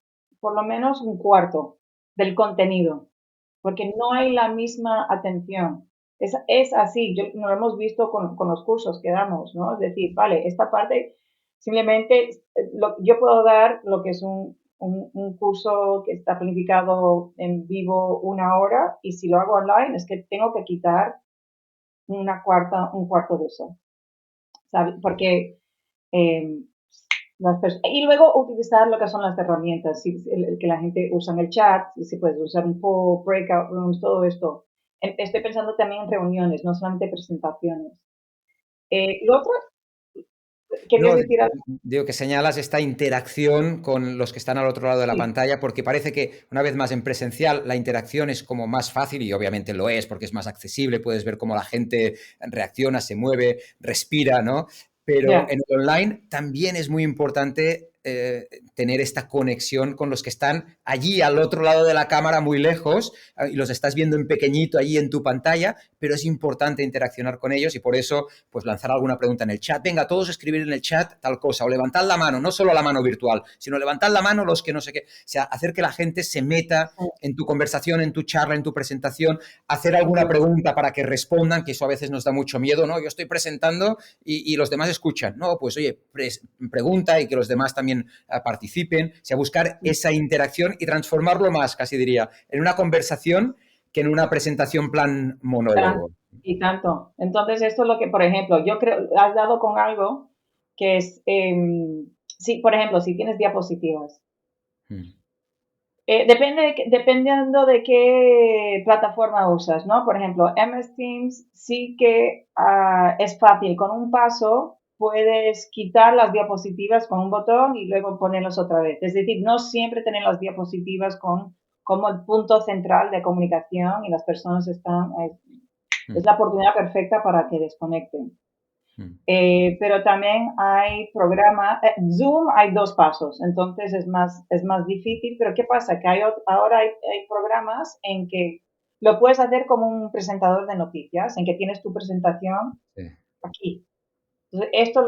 por lo menos un cuarto del contenido, porque no hay la misma atención. Es así, lo hemos visto con los cursos que damos, ¿no? Es decir, vale, esta parte simplemente yo puedo dar lo que es un curso que está planificado en vivo 1 hora y si lo hago online es que tengo que quitar un cuarto de eso, ¿sabes? Porque eh, y luego utilizar lo que son las herramientas, el que la gente usa en el chat, si puedes usar un poll, breakout rooms, todo esto. Estoy pensando también en reuniones, no solamente presentaciones. Lo otro, ¿Querías No, decir algo? digo que señalas esta interacción con los que están al otro lado de la Sí, pantalla, porque parece que, una vez más, en presencial la interacción es como más fácil y obviamente lo es porque es más accesible, puedes ver cómo la gente reacciona, se mueve, respira, ¿no? Pero ya. en el online también es muy importante tener esta conexión con los que están allí al otro lado de la cámara muy lejos y los estás viendo en pequeñito allí en tu pantalla, pero es importante interaccionar con ellos y por eso pues lanzar alguna pregunta en el chat. Venga, todos escribir en el chat tal cosa o levantad la mano, no solo la mano virtual, sino levantad la mano los que no sé qué. O sea, hacer que la gente se meta Sí, en tu conversación, en tu charla, en tu presentación, hacer alguna ujú, pregunta para que respondan, que eso a veces nos da mucho miedo, ¿no? Yo estoy presentando y los demás escuchan. No, pues oye, pregunta y que los demás también participen. O sea, buscar sí, esa interacción y transformarlo más, casi diría, en una conversación que en una presentación plan tan- monólogo. y tanto. Entonces, esto es lo que, por ejemplo, yo creo, has dado con algo que es, sí, por ejemplo, si tienes diapositivas. Mm. Depende dependiendo de qué plataforma usas, ¿no? Por ejemplo, MS Teams sí que es fácil. Con un paso puedes quitar las diapositivas con un botón y luego ponerlas otra vez. Es decir, no siempre tener las diapositivas como el punto central de comunicación y las personas están, es Mm. la oportunidad perfecta para que desconecten. Mm. Pero también hay programas, Zoom hay dos pasos, entonces es más difícil, pero ¿qué pasa? Que ahora hay programas en que lo puedes hacer como un presentador de noticias, en que tienes tu presentación Sí. aquí. Entonces, esto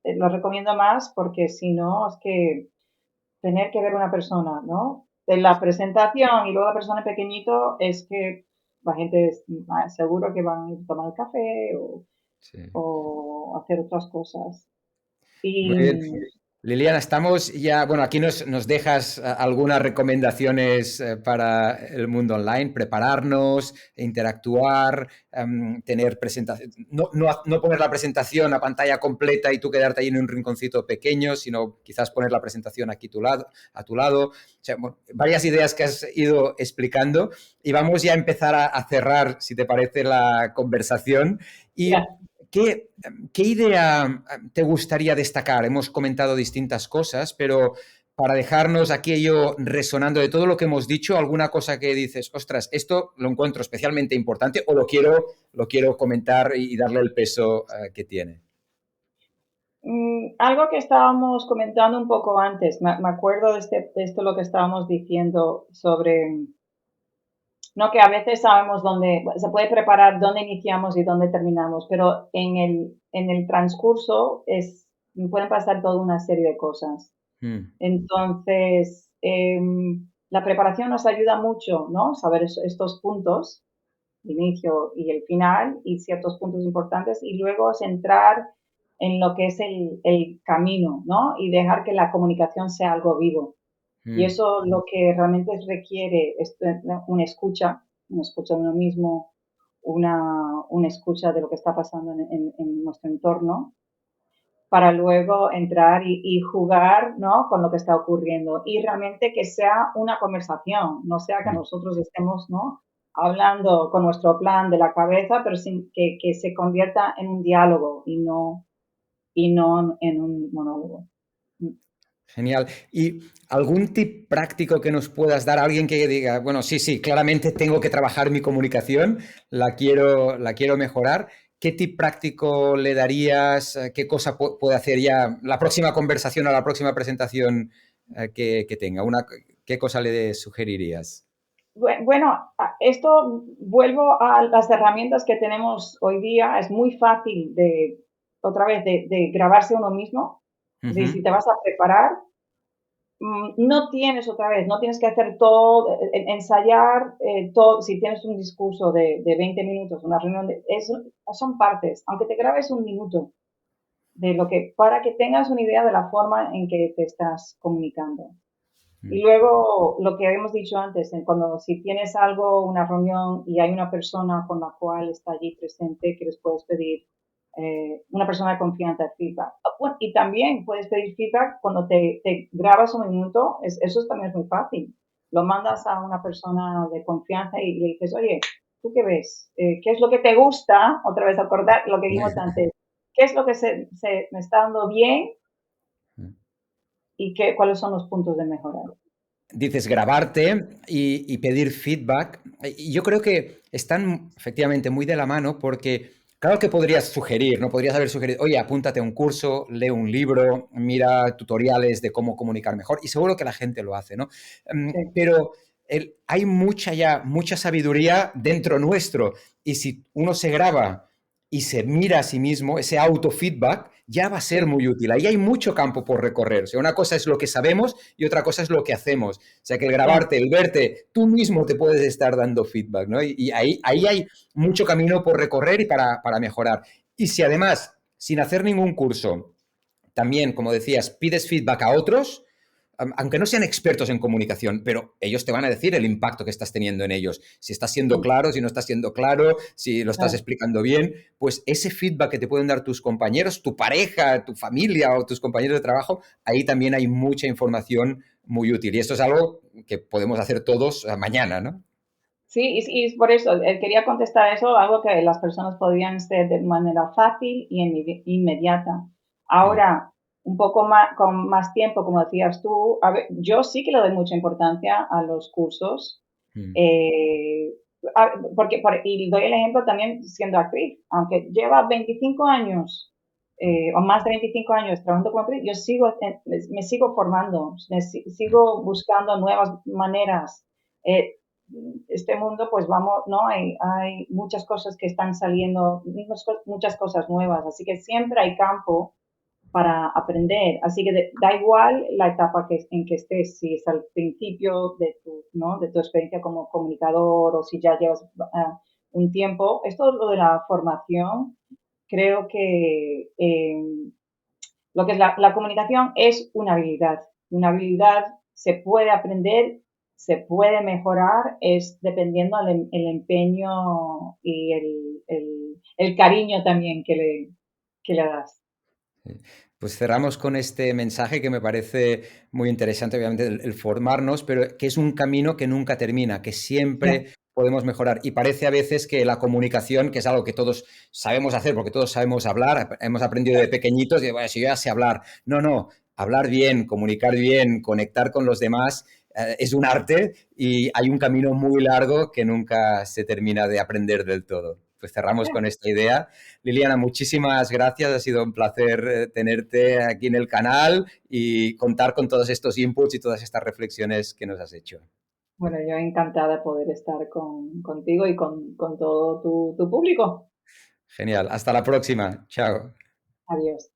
lo recomiendo más porque si no, es que tener que ver una persona, ¿no? De la presentación y luego la persona pequeñito es que la gente seguro que van a ir a tomar el café Sí. o hacer otras cosas. Muy Y bien. Liliana, estamos ya, bueno, aquí nos dejas algunas recomendaciones para el mundo online, prepararnos, interactuar, tener presentación, no poner la presentación a pantalla completa y tú quedarte ahí en un rinconcito pequeño, sino quizás poner la presentación aquí a tu lado. O sea, bueno, varias ideas que has ido explicando y vamos ya a empezar a cerrar, si te parece, la conversación. ya, Y ¿qué idea te gustaría destacar? Hemos comentado distintas cosas, pero para dejarnos aquello resonando de todo lo que hemos dicho, alguna cosa que dices, ostras, esto lo encuentro especialmente importante o lo quiero comentar y darle el peso que tiene. algo que estábamos comentando un poco antes, me acuerdo de esto lo que estábamos diciendo sobre, no que a veces sabemos dónde, se puede preparar dónde iniciamos y dónde terminamos, pero en el transcurso pueden pasar toda una serie de cosas. Mm, Entonces, la preparación nos ayuda mucho, ¿no? Saber estos puntos, el inicio y el final, y ciertos puntos importantes, y luego centrar en lo que es el camino, ¿no? Y dejar que la comunicación sea algo vivo. Y mm, eso lo que realmente requiere es una escucha de uno mismo, una escucha de lo que está pasando en nuestro entorno, para luego entrar y jugar, ¿no? Con lo que está ocurriendo y realmente que sea una conversación, no sea que mm. nosotros estemos, ¿no? Hablando con nuestro plan de la cabeza, pero sin que se convierta en un diálogo y no en un monólogo. Genial. ¿Y algún tip práctico que nos puedas dar a alguien que diga, bueno, sí, sí, claramente tengo que trabajar mi comunicación, la quiero mejorar? ¿Qué tip práctico le darías? ¿Qué cosa puede hacer ya la próxima conversación o la próxima presentación que tenga? ¿Qué cosa le sugerirías? Bueno, esto vuelvo a las herramientas que tenemos hoy día. Es muy fácil otra vez, de grabarse uno mismo. Es decir, si Ujú. te vas a preparar, no tienes que hacer todo, ensayar todo. Si tienes un discurso de 20 minutos, una reunión, eso son partes. Aunque te grabes un minuto para que tengas una idea de la forma en que te estás comunicando. Y Mm, luego, lo que habíamos dicho antes, si tienes algo, una reunión y hay una persona con la cual está allí presente, que les puedes pedir, una persona de confianza, feedback. Bueno, y también puedes pedir feedback cuando te grabas un minuto, eso también es muy fácil. Lo mandas a una persona de confianza y le dices, oye, ¿tú qué ves? ¿Qué es lo que te gusta? Otra vez acordar lo que dijimos antes. qué es lo que me está dando bien Mm. y cuáles son los puntos de mejorar. Dices grabarte y pedir feedback. Y yo creo que están efectivamente muy de la mano porque, claro que podrías sugerir, ¿no? Podrías haber sugerido, oye, apúntate a un curso, lee un libro, mira tutoriales de cómo comunicar mejor y seguro que la gente lo hace, ¿no? Sí, Pero hay mucha sabiduría dentro nuestro y si uno se graba y se mira a sí mismo, ese autofeedback ya va a ser sí, muy útil. Ahí hay mucho campo por recorrer. O sea, una cosa es lo que sabemos y otra cosa es lo que hacemos. O sea, que el ya. grabarte, el verte, tú mismo te puedes estar dando feedback, ¿no? Y ahí hay mucho camino por recorrer y para mejorar. Y si además, sin hacer ningún curso, también, como decías, pides feedback a otros, aunque no sean expertos en comunicación, pero ellos te van a decir el impacto que estás teniendo en ellos. Si estás siendo Sí, claro, si no estás siendo claro, si lo estás claro. explicando bien, pues ese feedback que te pueden dar tus compañeros, tu pareja, tu familia o tus compañeros de trabajo, ahí también hay mucha información muy útil. Y esto es algo que podemos hacer todos mañana, ¿no? Sí, y por eso quería contestar eso, algo que las personas podrían hacer de manera fácil y inmediata. Mm, Ahora, un poco más, con más tiempo, como decías tú, a ver, yo sí que le doy mucha importancia a los cursos, mm, eh, y doy el ejemplo también siendo actriz, aunque lleva 25 años mm, o más de 25 años trabajando como actriz, yo me sigo formando, mm. sigo buscando nuevas maneras. Eh, este mundo, pues vamos, ¿no? Hay muchas cosas que están saliendo, muchas cosas nuevas, así que siempre hay campo para aprender. Así que da igual la etapa en que estés, si es al principio de tu, ¿no? de tu experiencia como comunicador o si ya llevas un tiempo. Esto lo de la formación, creo que lo que es la comunicación es una habilidad. Una habilidad se puede aprender, se puede mejorar, es dependiendo el empeño y el cariño también que le das. Pues cerramos con este mensaje que me parece muy interesante, obviamente, el formarnos, pero que es un camino que nunca termina, que Ya, siempre podemos mejorar. Y parece a veces que la comunicación, que es algo que todos sabemos hacer, porque todos sabemos hablar, hemos aprendido de pequeñitos, y bueno, si yo ya sé hablar. No, no, hablar bien, comunicar bien, conectar con los demás, es un arte y hay un camino muy largo que nunca se termina de aprender del todo. Pues cerramos ya. con esta idea. Liliana, muchísimas gracias. Ha sido un placer tenerte aquí en el canal y contar con todos estos inputs y todas estas reflexiones que nos has hecho. Bueno, yo encantada de poder estar contigo y con todo tu público. Genial. Hasta la próxima. Chao. Adiós.